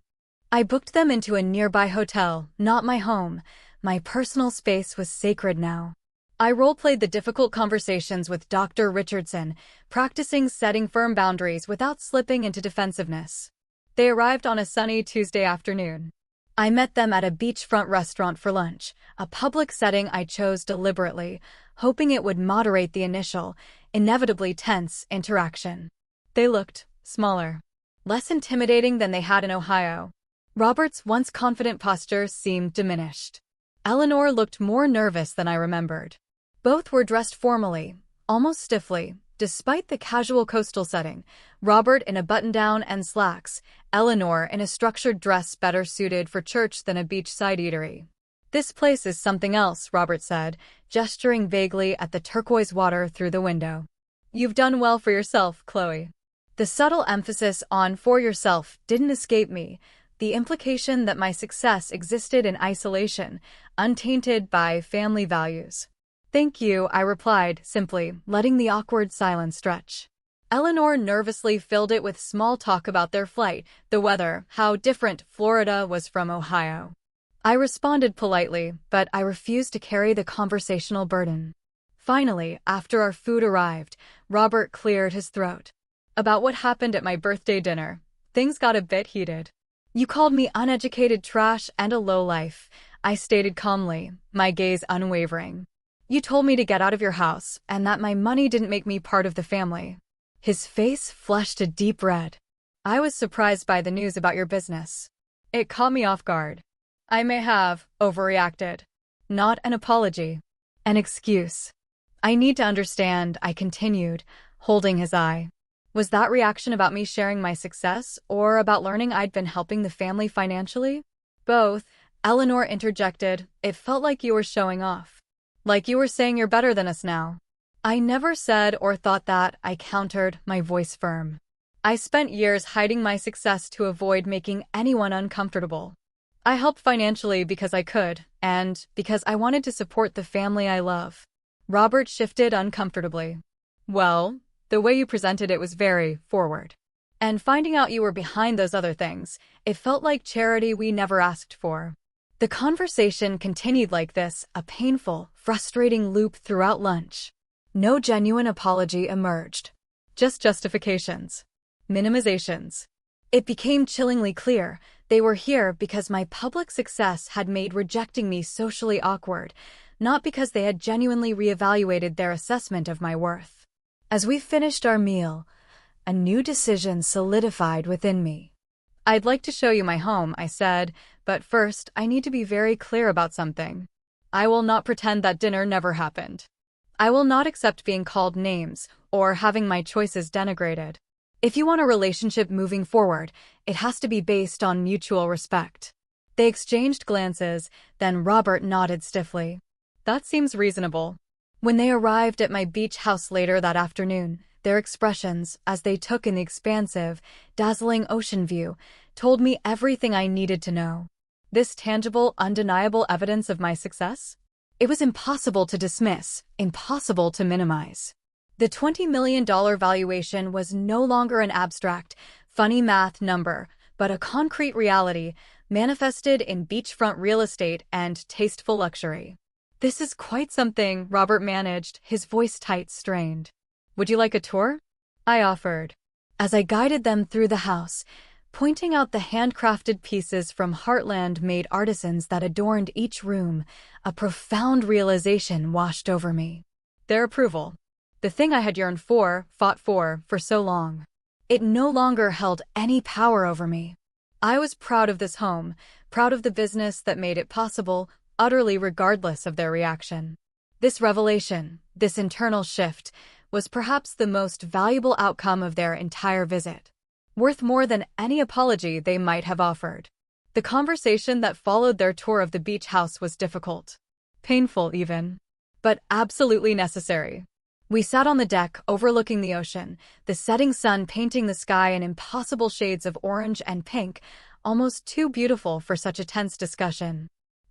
I booked them into a nearby hotel, not my home. My personal space was sacred now. I role-played the difficult conversations with Dr. Richardson, practicing setting firm boundaries without slipping into defensiveness. They arrived on a sunny Tuesday afternoon. I met them at a beachfront restaurant for lunch, a public setting I chose deliberately, hoping it would moderate the initial, inevitably tense interaction. They looked smaller, less intimidating than they had in Ohio. Robert's once confident posture seemed diminished. Eleanor looked more nervous than I remembered. Both were dressed formally, almost stiffly, despite the casual coastal setting. Robert in a button-down and slacks, Eleanor in a structured dress better suited for church than a beachside eatery. This place is something else, Robert said, gesturing vaguely at the turquoise water through the window. You've done well for yourself, Chloe. The subtle emphasis on for yourself didn't escape me, the implication that my success existed in isolation, untainted by family values. Thank you, I replied, simply, letting the awkward silence stretch. Eleanor nervously filled it with small talk about their flight, the weather, how different Florida was from Ohio. I responded politely, but I refused to carry the conversational burden. Finally, after our food arrived, Robert cleared his throat. About what happened at my birthday dinner, things got a bit heated. You called me uneducated trash and a lowlife, I stated calmly, my gaze unwavering. You told me to get out of your house, and that my money didn't make me part of the family. His face flushed a deep red. I was surprised by the news about your business. It caught me off guard. I may have overreacted. Not an apology. An excuse. I need to understand, I continued, holding his eye. Was that reaction about me sharing my success, or about learning I'd been helping the family financially? Both, Eleanor interjected. It felt like you were showing off. Like you were saying you're better than us now. I never said or thought that, I countered, my voice firm. I spent years hiding my success to avoid making anyone uncomfortable. I helped financially because I could, and because I wanted to support the family I love. Robert shifted uncomfortably. Well, the way you presented it was very forward. And finding out you were behind those other things, it felt like charity we never asked for. The conversation continued like this, a painful, frustrating loop throughout lunch. No genuine apology emerged. Just justifications. Minimizations. It became chillingly clear they were here because my public success had made rejecting me socially awkward, not because they had genuinely reevaluated their assessment of my worth. As we finished our meal, a new decision solidified within me. I'd like to show you my home, I said, but first I need to be very clear about something. I will not pretend that dinner never happened. I will not accept being called names or having my choices denigrated. If you want a relationship moving forward, it has to be based on mutual respect. They exchanged glances, then Robert nodded stiffly. That seems reasonable. When they arrived at my beach house later that afternoon, their expressions, as they took in the expansive, dazzling ocean view, told me everything I needed to know. This tangible, undeniable evidence of my success? It was impossible to dismiss, impossible to minimize. The $20 million valuation was no longer an abstract, funny math number, but a concrete reality manifested in beachfront real estate and tasteful luxury. This is quite something, Robert managed, his voice tight, strained. Would you like a tour? I offered. As I guided them through the house, pointing out the handcrafted pieces from Heartland-made artisans that adorned each room, a profound realization washed over me. Their approval. The thing I had yearned for, fought for so long. It no longer held any power over me. I was proud of this home, proud of the business that made it possible, utterly regardless of their reaction. This revelation, this internal shift, was perhaps the most valuable outcome of their entire visit, worth more than any apology they might have offered. The conversation that followed their tour of the beach house was difficult, painful even, but absolutely necessary. We sat on the deck overlooking the ocean, the setting sun painting the sky in impossible shades of orange and pink, almost too beautiful for such a tense discussion.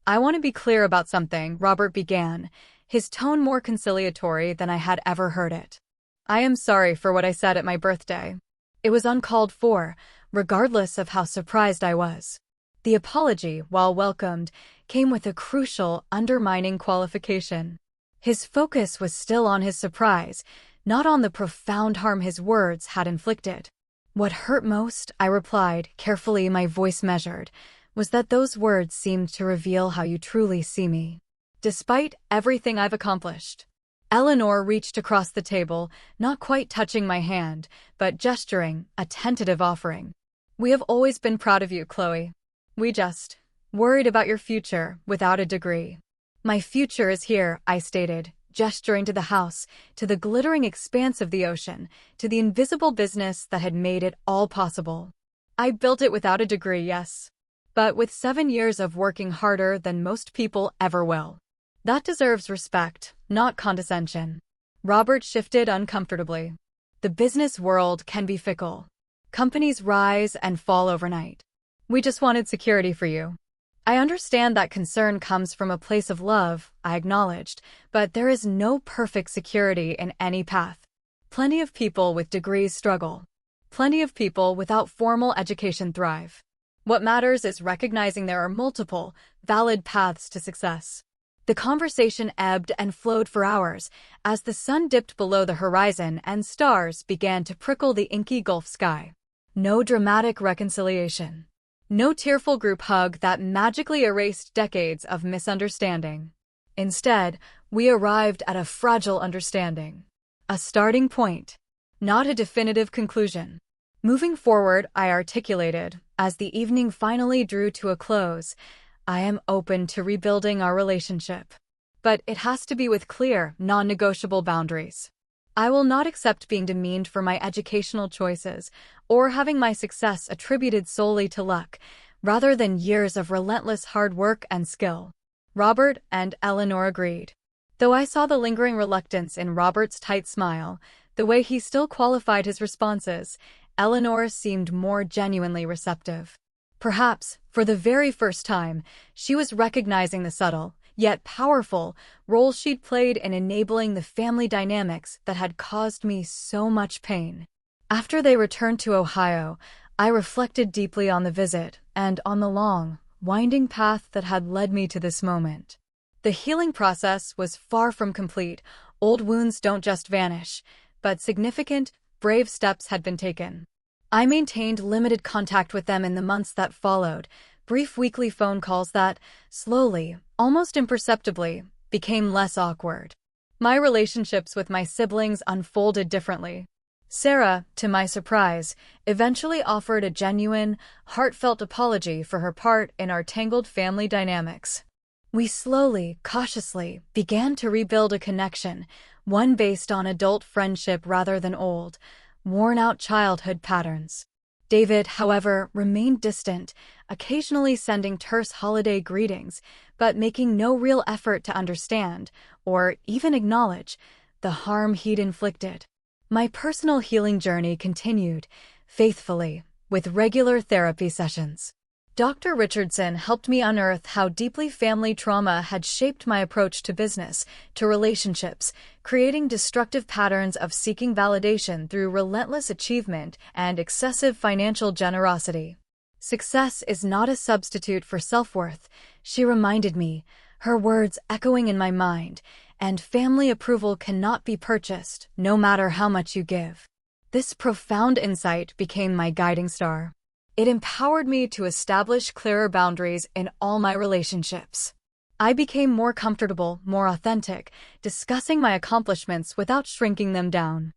"I want to be clear about something," Robert began, his tone more conciliatory than I had ever heard it. "I am sorry for what I said at my birthday. It was uncalled for, regardless of how surprised I was." The apology, while welcomed, came with a crucial, undermining qualification. His focus was still on his surprise, not on the profound harm his words had inflicted. "What hurt most," I replied, carefully my voice measured, "was that those words seemed to reveal how you truly see me. Despite everything I've accomplished." Eleanor reached across the table, not quite touching my hand, but gesturing, a tentative offering. "We have always been proud of you, Chloe. We just worried about your future without a degree." "My future is here," I stated, gesturing to the house, to the glittering expanse of the ocean, to the invisible business that had made it all possible. "I built it without a degree, yes, but with 7 years of working harder than most people ever will. That deserves respect, not condescension." Robert shifted uncomfortably. "The business world can be fickle. Companies rise and fall overnight. We just wanted security for you." "I understand that concern comes from a place of love," I acknowledged, "but there is no perfect security in any path. Plenty of people with degrees struggle. Plenty of people without formal education thrive. What matters is recognizing there are multiple, valid paths to success." The conversation ebbed and flowed for hours, as the sun dipped below the horizon and stars began to prickle the inky Gulf sky. No dramatic reconciliation. No tearful group hug that magically erased decades of misunderstanding. Instead, we arrived at a fragile understanding. A starting point, not a definitive conclusion. "Moving forward," I articulated, as the evening finally drew to a close, "I am open to rebuilding our relationship. But it has to be with clear, non-negotiable boundaries. I will not accept being demeaned for my educational choices, or having my success attributed solely to luck, rather than years of relentless hard work and skill." Robert and Eleanor agreed. Though I saw the lingering reluctance in Robert's tight smile, the way he still qualified his responses, Eleanor seemed more genuinely receptive. Perhaps, for the very first time, she was recognizing the subtle, yet powerful, role she'd played in enabling the family dynamics that had caused me so much pain. After they returned to Ohio, I reflected deeply on the visit and on the long, winding path that had led me to this moment. The healing process was far from complete. Old wounds don't just vanish, but significant, brave steps had been taken. I maintained limited contact with them in the months that followed, brief weekly phone calls that, slowly, almost imperceptibly, became less awkward. My relationships with my siblings unfolded differently. Sarah, to my surprise, eventually offered a genuine, heartfelt apology for her part in our tangled family dynamics. We slowly, cautiously, began to rebuild a connection, one based on adult friendship rather than old, worn-out childhood patterns. David, however, remained distant, occasionally sending terse holiday greetings, but making no real effort to understand, or even acknowledge, the harm he'd inflicted. My personal healing journey continued, faithfully, with regular therapy sessions. Dr. Richardson helped me unearth how deeply family trauma had shaped my approach to business, to relationships, creating destructive patterns of seeking validation through relentless achievement and excessive financial generosity. "Success is not a substitute for self-worth," she reminded me, her words echoing in my mind, "and family approval cannot be purchased, no matter how much you give." This profound insight became my guiding star. It empowered me to establish clearer boundaries in all my relationships. I became more comfortable, more authentic, discussing my accomplishments without shrinking them down.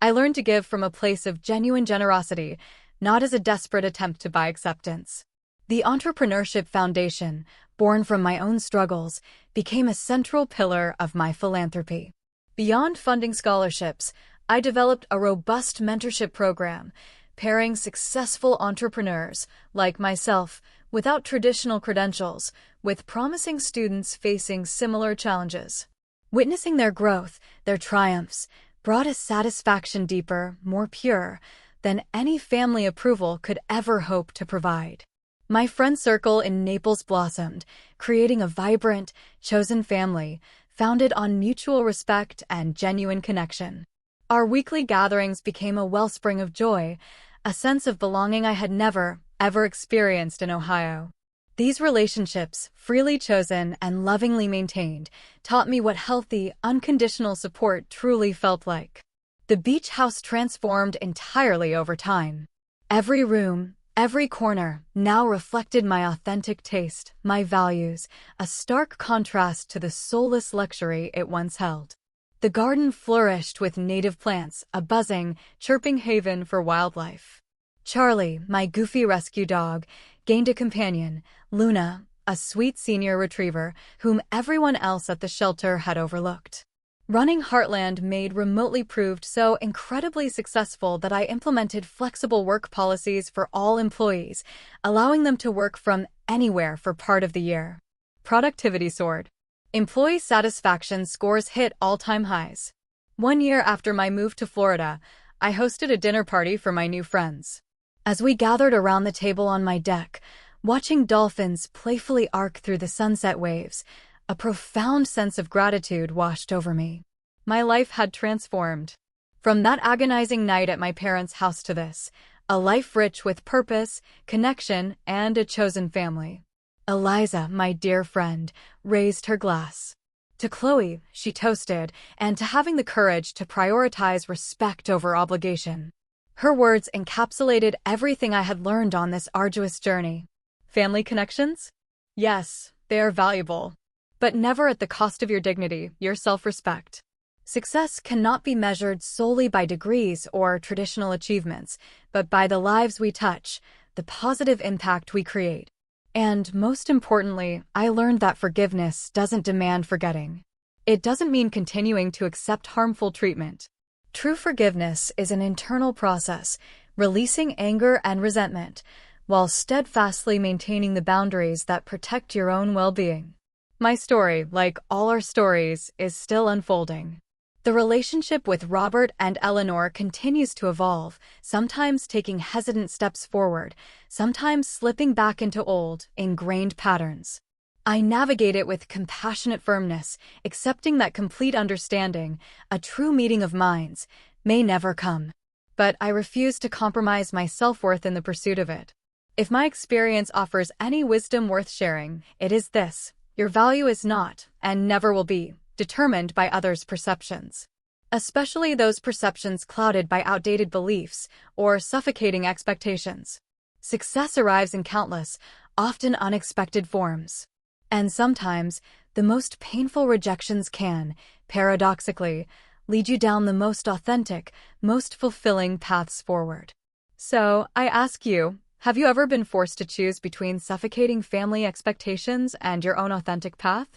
I learned to give from a place of genuine generosity, not as a desperate attempt to buy acceptance. The entrepreneurship foundation, born from my own struggles, became a central pillar of my philanthropy. Beyond funding scholarships, I developed a robust mentorship program, pairing successful entrepreneurs, like myself, without traditional credentials, with promising students facing similar challenges. Witnessing their growth, their triumphs, brought a satisfaction deeper, more pure, than any family approval could ever hope to provide. My friend circle in Naples blossomed, creating a vibrant, chosen family, founded on mutual respect and genuine connection. Our weekly gatherings became a wellspring of joy, a sense of belonging I had never, ever experienced in Ohio. These relationships, freely chosen and lovingly maintained, taught me what healthy, unconditional support truly felt like. The beach house transformed entirely over time. Every room, every corner, now reflected my authentic taste, my values, a stark contrast to the soulless luxury it once held. The garden flourished with native plants, a buzzing, chirping haven for wildlife. Charlie, my goofy rescue dog, gained a companion, Luna, a sweet senior retriever whom everyone else at the shelter had overlooked. Running Heartland Made remotely proved so incredibly successful that I implemented flexible work policies for all employees, allowing them to work from anywhere for part of the year. Productivity soared. Employee satisfaction scores hit all-time highs. 1 year after my move to Florida, I hosted a dinner party for my new friends. As we gathered around the table on my deck, watching dolphins playfully arc through the sunset waves, a profound sense of gratitude washed over me. My life had transformed. From that agonizing night at my parents' house to this, a life rich with purpose, connection, and a chosen family. Eliza, my dear friend, raised her glass. To Chloe, she toasted, and to having the courage to prioritize respect over obligation. Her words encapsulated everything I had learned on this arduous journey. Family connections? Yes, they are valuable. But never at the cost of your dignity, your self-respect. Success cannot be measured solely by degrees or traditional achievements, but by the lives we touch, the positive impact we create. And most importantly, I learned that forgiveness doesn't demand forgetting. It doesn't mean continuing to accept harmful treatment. True forgiveness is an internal process, releasing anger and resentment, while steadfastly maintaining the boundaries that protect your own well-being. My story, like all our stories, is still unfolding. The relationship with Robert and Eleanor continues to evolve, sometimes taking hesitant steps forward, sometimes slipping back into old, ingrained patterns. I navigate it with compassionate firmness, accepting that complete understanding, a true meeting of minds, may never come. But I refuse to compromise my self-worth in the pursuit of it. If my experience offers any wisdom worth sharing, it is this: your value is not, and never will be, determined by others' perceptions. Especially those perceptions clouded by outdated beliefs or suffocating expectations. Success arrives in countless, often unexpected forms. And sometimes, the most painful rejections can, paradoxically, lead you down the most authentic, most fulfilling paths forward. So, I ask you, have you ever been forced to choose between suffocating family expectations and your own authentic path?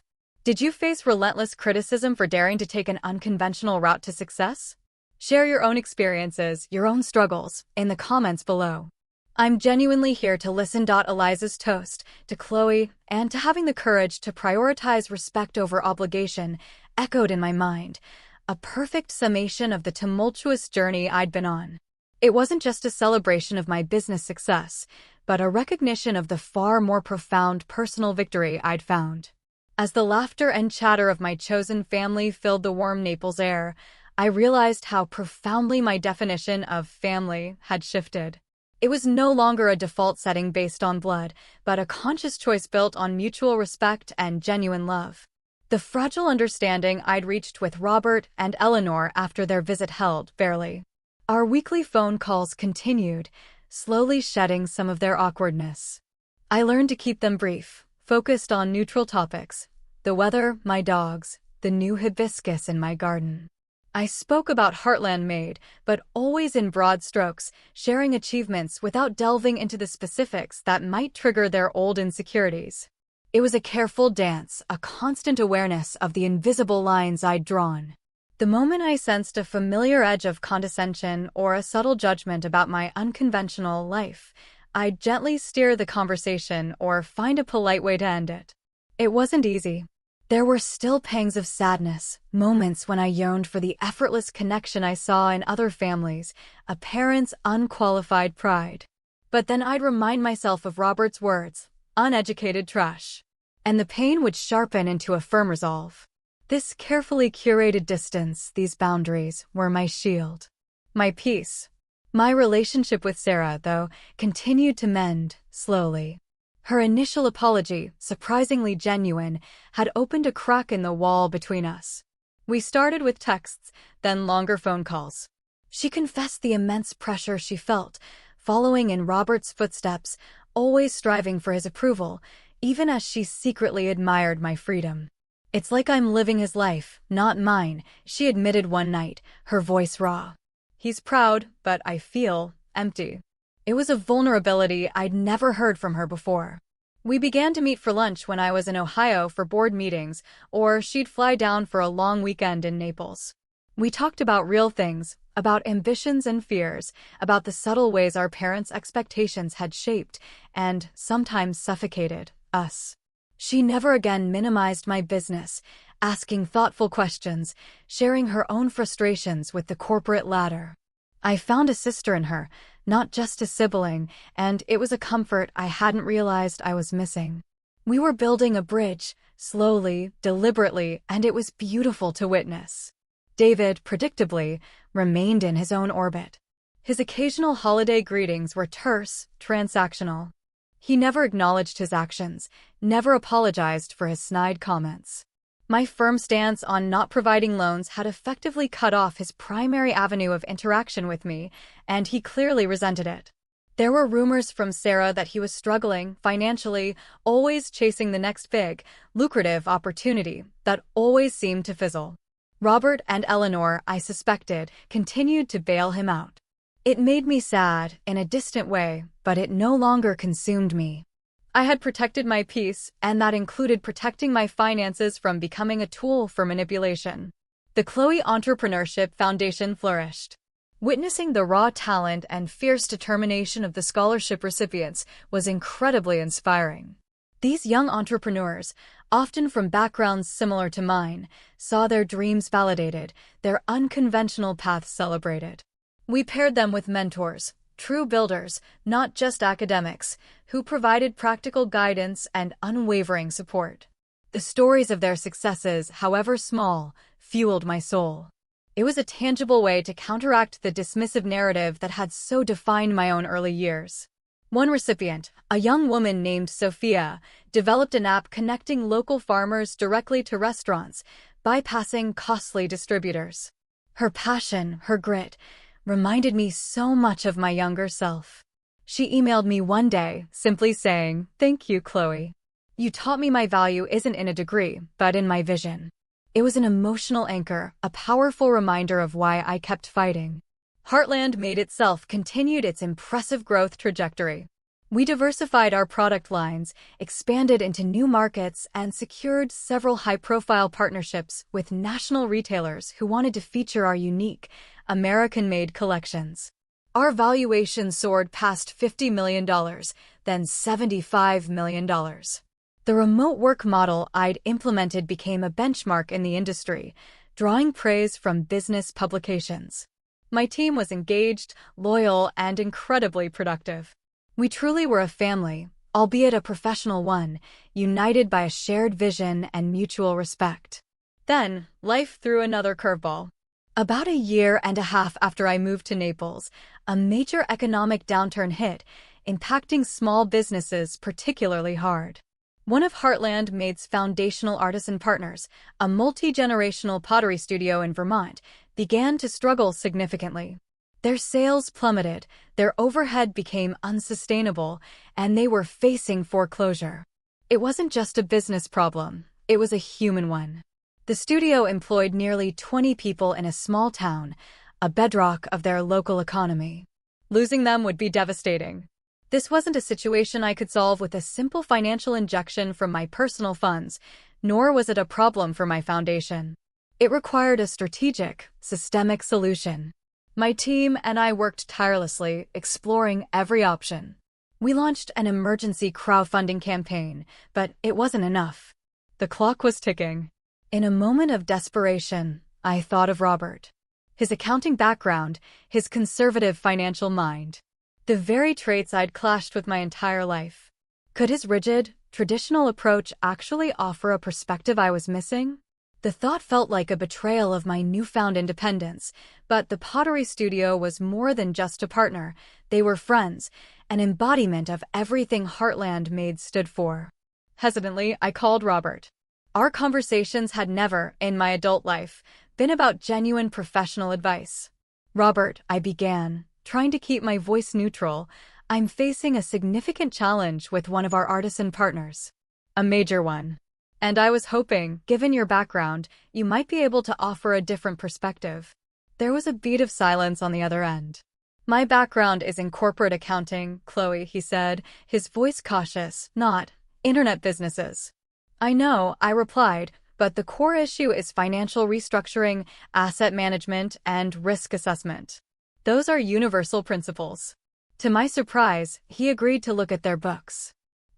Did you face relentless criticism for daring to take an unconventional route to success? Share your own experiences, your own struggles, in the comments below. I'm genuinely here to listen. Eliza's toast to Chloe and to having the courage to prioritize respect over obligation echoed in my mind, a perfect summation of the tumultuous journey I'd been on. It wasn't just a celebration of my business success, but a recognition of the far more profound personal victory I'd found. As the laughter and chatter of my chosen family filled the warm Naples air, I realized how profoundly my definition of family had shifted. It was no longer a default setting based on blood, but a conscious choice built on mutual respect and genuine love. The fragile understanding I'd reached with Robert and Eleanor after their visit held barely. Our weekly phone calls continued, slowly shedding some of their awkwardness. I learned to keep them brief, focused on neutral topics: the weather, my dogs, the new hibiscus in my garden. I spoke about Heartland Made, but always in broad strokes, sharing achievements without delving into the specifics that might trigger their old insecurities. It was a careful dance, a constant awareness of the invisible lines I'd drawn. The moment I sensed a familiar edge of condescension or a subtle judgment about my unconventional life, I'd gently steer the conversation or find a polite way to end it. It wasn't easy. There were still pangs of sadness, moments when I yearned for the effortless connection I saw in other families, a parent's unqualified pride. But then I'd remind myself of Robert's words, uneducated trash, and the pain would sharpen into a firm resolve. This carefully curated distance, these boundaries, were my shield, my peace. My relationship with Sarah, though, continued to mend, slowly. Her initial apology, surprisingly genuine, had opened a crack in the wall between us. We started with texts, then longer phone calls. She confessed the immense pressure she felt, following in Robert's footsteps, always striving for his approval, even as she secretly admired my freedom. "It's like I'm living his life, not mine," she admitted one night, her voice raw. "He's proud, but I feel empty." It was a vulnerability I'd never heard from her before. We began to meet for lunch when I was in Ohio for board meetings, or she'd fly down for a long weekend in Naples. We talked about real things, about ambitions and fears, about the subtle ways our parents' expectations had shaped, and sometimes suffocated, us. She never again minimized my business, asking thoughtful questions, sharing her own frustrations with the corporate ladder. I found a sister in her, not just a sibling, and it was a comfort I hadn't realized I was missing. We were building a bridge, slowly, deliberately, and it was beautiful to witness. David, predictably, remained in his own orbit. His occasional holiday greetings were terse, transactional. He never acknowledged his actions, never apologized for his snide comments. My firm stance on not providing loans had effectively cut off his primary avenue of interaction with me, and he clearly resented it. There were rumors from Sarah that he was struggling financially, always chasing the next big, lucrative opportunity that always seemed to fizzle. Robert and Eleanor, I suspected, continued to bail him out. It made me sad, in a distant way, but it no longer consumed me. I had protected my peace, and that included protecting my finances from becoming a tool for manipulation. The Chloe Entrepreneurship Foundation flourished. Witnessing the raw talent and fierce determination of the scholarship recipients was incredibly inspiring. These young entrepreneurs, often from backgrounds similar to mine, saw their dreams validated, their unconventional paths celebrated. We paired them with mentors, true builders, not just academics, who provided practical guidance and unwavering support. The stories of their successes, however small, fueled my soul. It was a tangible way to counteract the dismissive narrative that had so defined my own early years. One recipient, a young woman named Sophia, developed an app connecting local farmers directly to restaurants, bypassing costly distributors. Her passion, her grit, reminded me so much of my younger self. She emailed me one day, simply saying, "Thank you, Chloe. You taught me my value isn't in a degree, but in my vision." It was an emotional anchor, a powerful reminder of why I kept fighting. Heartland Made itself continued its impressive growth trajectory. We diversified our product lines, expanded into new markets, and secured several high-profile partnerships with national retailers who wanted to feature our unique, American-made collections. Our valuation soared past $50 million, then $75 million. The remote work model I'd implemented became a benchmark in the industry, drawing praise from business publications. My team was engaged, loyal, and incredibly productive. We truly were a family, albeit a professional one, united by a shared vision and mutual respect. Then, life threw another curveball. About a year and a half after I moved to Naples, a major economic downturn hit, impacting small businesses particularly hard. One of Heartland Made's foundational artisan partners, a multi-generational pottery studio in Vermont, began to struggle significantly. Their sales plummeted, their overhead became unsustainable, and they were facing foreclosure. It wasn't just a business problem, it was a human one. The studio employed nearly 20 people in a small town, a bedrock of their local economy. Losing them would be devastating. This wasn't a situation I could solve with a simple financial injection from my personal funds, nor was it a problem for my foundation. It required a strategic, systemic solution. My team and I worked tirelessly, exploring every option. We launched an emergency crowdfunding campaign, but it wasn't enough. The clock was ticking. In a moment of desperation, I thought of Robert. His accounting background, his conservative financial mind. The very traits I'd clashed with my entire life. Could his rigid, traditional approach actually offer a perspective I was missing? The thought felt like a betrayal of my newfound independence, but the pottery studio was more than just a partner. They were friends, an embodiment of everything Heartland Made stood for. Hesitantly, I called Robert. Our conversations had never, in my adult life, been about genuine professional advice. Robert, I began, trying to keep my voice neutral, I'm facing a significant challenge with one of our artisan partners. A major one. And I was hoping, given your background, you might be able to offer a different perspective. There was a beat of silence on the other end. My background is in corporate accounting, Chloe, he said, his voice cautious, not internet businesses. I know, I replied, but the core issue is financial restructuring, asset management, and risk assessment. Those are universal principles. To my surprise, he agreed to look at their books.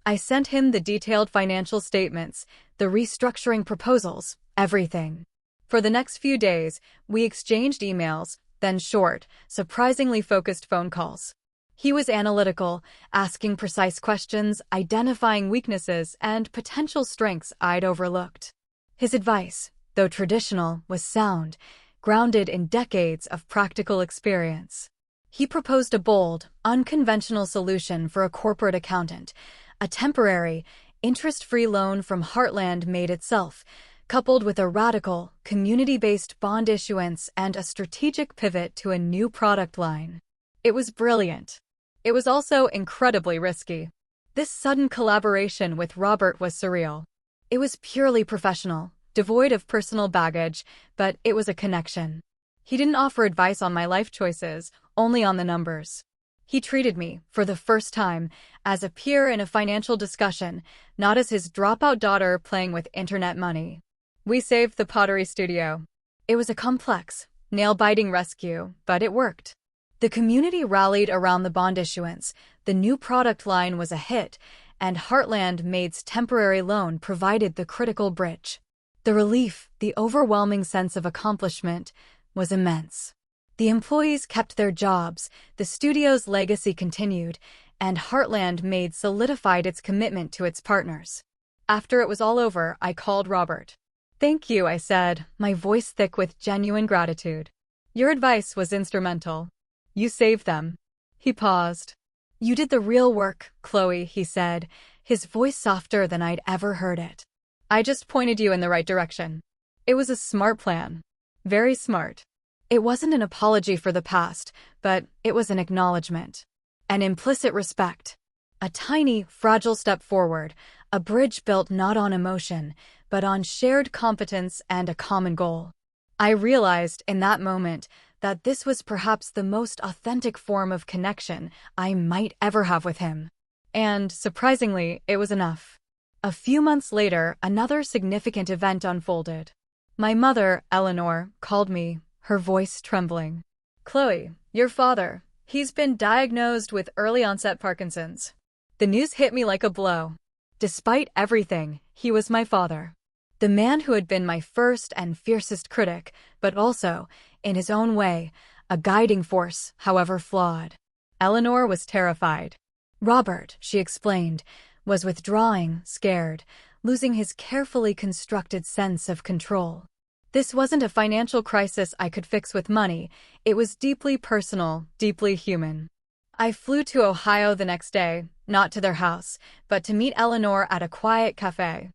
I sent him the detailed financial statements, the restructuring proposals, everything. For the next few days, we exchanged emails, then short, surprisingly focused phone calls. He was analytical, asking precise questions, identifying weaknesses and potential strengths I'd overlooked. His advice, though traditional, was sound, grounded in decades of practical experience. He proposed a bold, unconventional solution for a corporate accountant, a temporary, interest-free loan from Heartland Made itself, coupled with a radical, community-based bond issuance and a strategic pivot to a new product line. It was brilliant. It was also incredibly risky. This sudden collaboration with Robert was surreal. It was purely professional, devoid of personal baggage, but it was a connection. He didn't offer advice on my life choices, only on the numbers. He treated me, for the first time, as a peer in a financial discussion, not as his dropout daughter playing with internet money. We saved the pottery studio. It was a complex, nail-biting rescue, but it worked. The community rallied around the bond issuance, the new product line was a hit, and Heartland Made's temporary loan provided the critical bridge. The relief, the overwhelming sense of accomplishment, was immense. The employees kept their jobs, the studio's legacy continued, and Heartland Made solidified its commitment to its partners. After it was all over, I called Robert. "Thank you," I said, my voice thick with genuine gratitude. "Your advice was instrumental. You saved them." He paused. "You did the real work, Chloe," he said, his voice softer than I'd ever heard it. "I just pointed you in the right direction. It was a smart plan. Very smart." It wasn't an apology for the past, but it was an acknowledgement. An implicit respect. A tiny, fragile step forward, a bridge built not on emotion, but on shared competence and a common goal. I realized in that moment that this was perhaps the most authentic form of connection I might ever have with him. And, surprisingly, it was enough. A few months later, another significant event unfolded. My mother, Eleanor, called me, her voice trembling. "Chloe, your father, he's been diagnosed with early-onset Parkinson's." The news hit me like a blow. Despite everything, he was my father. The man who had been my first and fiercest critic, but also, in his own way, a guiding force, however flawed. Eleanor was terrified. Robert, she explained, was withdrawing, scared, losing his carefully constructed sense of control. This wasn't a financial crisis I could fix with money. It was deeply personal, deeply human. I flew to Ohio the next day, not to their house, but to meet Eleanor at a quiet cafe.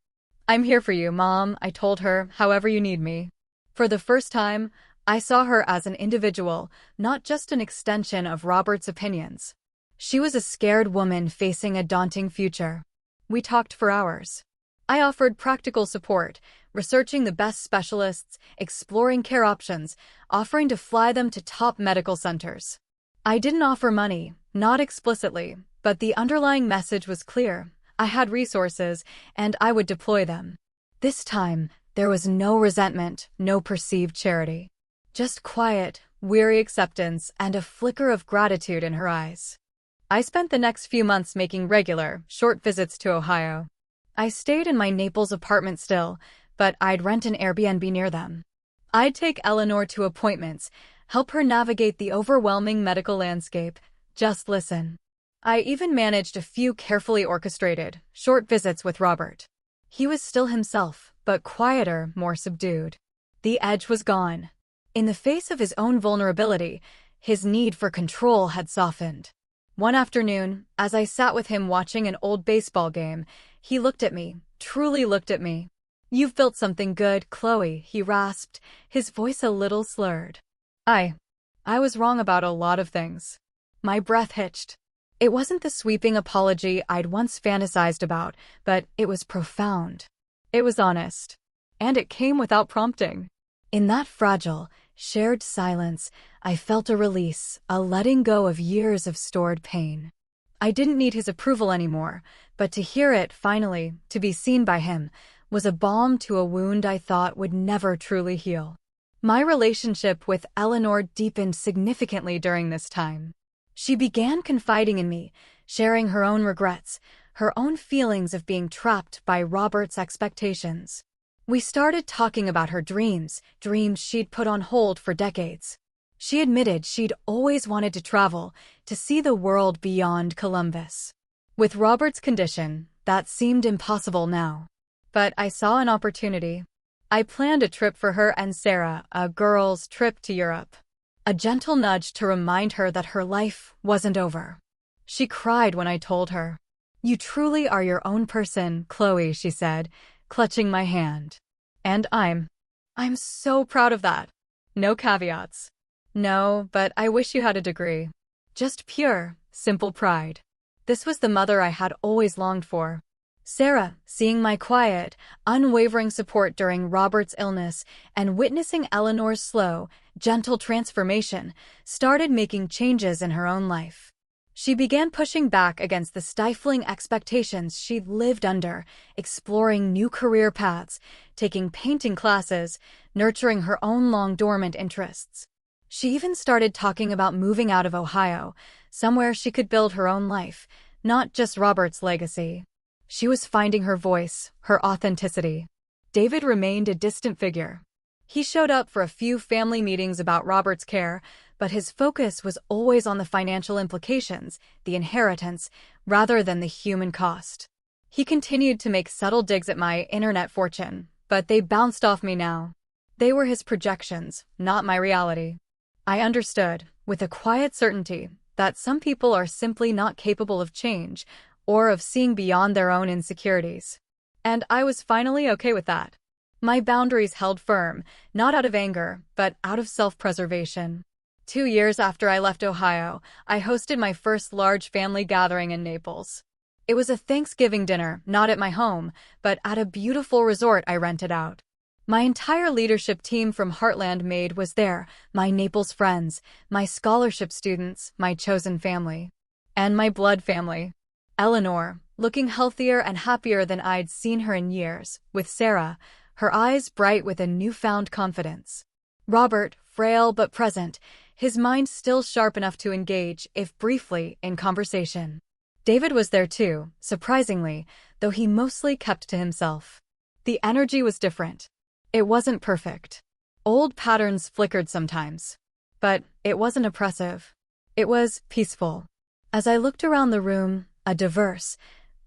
"I'm here for you, Mom," I told her, "however you need me." For the first time, I saw her as an individual, not just an extension of Robert's opinions. She was a scared woman facing a daunting future. We talked for hours. I offered practical support, researching the best specialists, exploring care options, offering to fly them to top medical centers. I didn't offer money, not explicitly, but the underlying message was clear. I had resources, and I would deploy them. This time, there was no resentment, no perceived charity. Just quiet, weary acceptance and a flicker of gratitude in her eyes. I spent the next few months making regular, short visits to Ohio. I stayed in my Naples apartment still, but I'd rent an Airbnb near them. I'd take Eleanor to appointments, help her navigate the overwhelming medical landscape, just listen. I even managed a few carefully orchestrated, short visits with Robert. He was still himself, but quieter, more subdued. The edge was gone. In the face of his own vulnerability, his need for control had softened. One afternoon, as I sat with him watching an old baseball game, he looked at me, truly looked at me. "You've built something good, Chloe," he rasped, his voice a little slurred. I was wrong about a lot of things. My breath hitched. It wasn't the sweeping apology I'd once fantasized about, but it was profound. It was honest. And it came without prompting. In that fragile, shared silence, I felt a release, a letting go of years of stored pain. I didn't need his approval anymore, but to hear it, finally, to be seen by him, was a balm to a wound I thought would never truly heal. My relationship with Eleanor deepened significantly during this time. She began confiding in me, sharing her own regrets, her own feelings of being trapped by Robert's expectations. We started talking about her dreams she'd put on hold for decades. She admitted she'd always wanted to travel, to see the world beyond Columbus. With Robert's condition, that seemed impossible now. But I saw an opportunity. I planned a trip for her and Sarah, a girls' trip to Europe. A gentle nudge to remind her that her life wasn't over. She cried when I told her. "You truly are your own person, Chloe," she said, clutching my hand. And I'm so proud of that. No caveats. No, but I wish you had a degree. Just pure, simple pride. This was the mother I had always longed for. Sarah, seeing my quiet, unwavering support during Robert's illness and witnessing Eleanor's slow, gentle transformation, started making changes in her own life. She began pushing back against the stifling expectations she'd lived under, exploring new career paths, taking painting classes, nurturing her own long-dormant interests. She even started talking about moving out of Ohio, somewhere she could build her own life, not just Robert's legacy. She was finding her voice, her authenticity. David remained a distant figure. He showed up for a few family meetings about Robert's care, but his focus was always on the financial implications, the inheritance, rather than the human cost. He continued to make subtle digs at my internet fortune, but they bounced off me now. They were his projections, not my reality. I understood, with a quiet certainty, that some people are simply not capable of change, or of seeing beyond their own insecurities. And I was finally okay with that. My boundaries held firm, not out of anger, but out of self-preservation. 2 years after I left Ohio, I hosted my first large family gathering in Naples. It was a Thanksgiving dinner, not at my home, but at a beautiful resort I rented out. My entire leadership team from Heartland Made was there, my Naples friends, my scholarship students, my chosen family. And my blood family. Eleanor, looking healthier and happier than I'd seen her in years, with Sarah, her eyes bright with a newfound confidence. Robert, frail but present, his mind still sharp enough to engage, if briefly, in conversation. David was there too, surprisingly, though he mostly kept to himself. The energy was different. It wasn't perfect. Old patterns flickered sometimes. But it wasn't oppressive. It was peaceful. As I looked around the room, a diverse,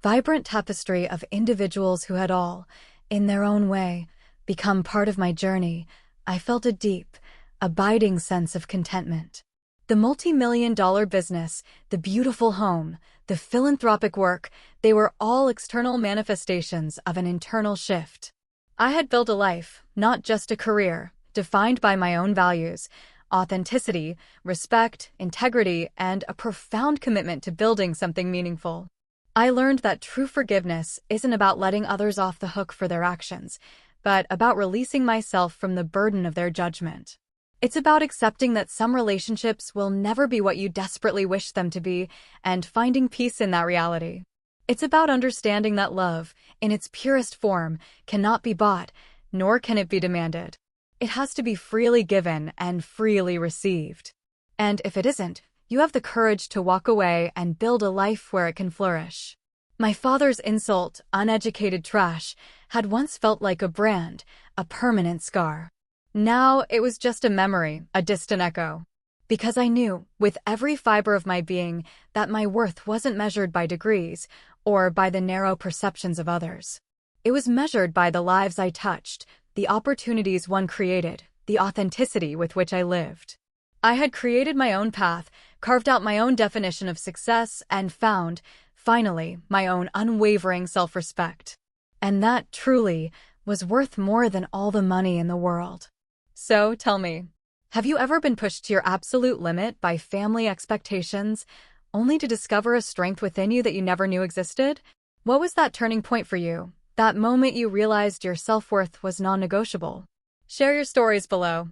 vibrant tapestry of individuals who had all, in their own way, become part of my journey, I felt a deep, abiding sense of contentment. The multi-million-dollar business, the beautiful home, the philanthropic work, they were all external manifestations of an internal shift. I had built a life, not just a career, defined by my own values, authenticity, respect, integrity, and a profound commitment to building something meaningful. I learned that true forgiveness isn't about letting others off the hook for their actions, but about releasing myself from the burden of their judgment. It's about accepting that some relationships will never be what you desperately wish them to be and finding peace in that reality. It's about understanding that love, in its purest form, cannot be bought, nor can it be demanded. It has to be freely given and freely received. And if it isn't, you have the courage to walk away and build a life where it can flourish. My father's insult, uneducated trash, had once felt like a brand, a permanent scar. Now it was just a memory, a distant echo. Because I knew, with every fiber of my being, that my worth wasn't measured by degrees or by the narrow perceptions of others. It was measured by the lives I touched, the opportunities one created, the authenticity with which I lived. I had created my own path, carved out my own definition of success, and found, finally, my own unwavering self-respect. And that, truly, was worth more than all the money in the world. So, tell me, have you ever been pushed to your absolute limit by family expectations, only to discover a strength within you that you never knew existed? What was that turning point for you, that moment you realized your self-worth was non-negotiable? Share your stories below.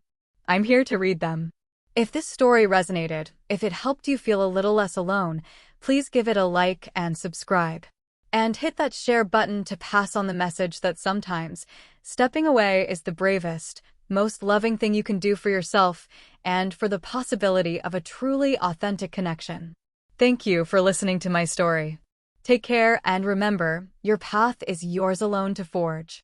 I'm here to read them. If this story resonated, if it helped you feel a little less alone, please give it a like and subscribe. And hit that share button to pass on the message that sometimes stepping away is the bravest, most loving thing you can do for yourself and for the possibility of a truly authentic connection. Thank you for listening to my story. Take care and remember, your path is yours alone to forge.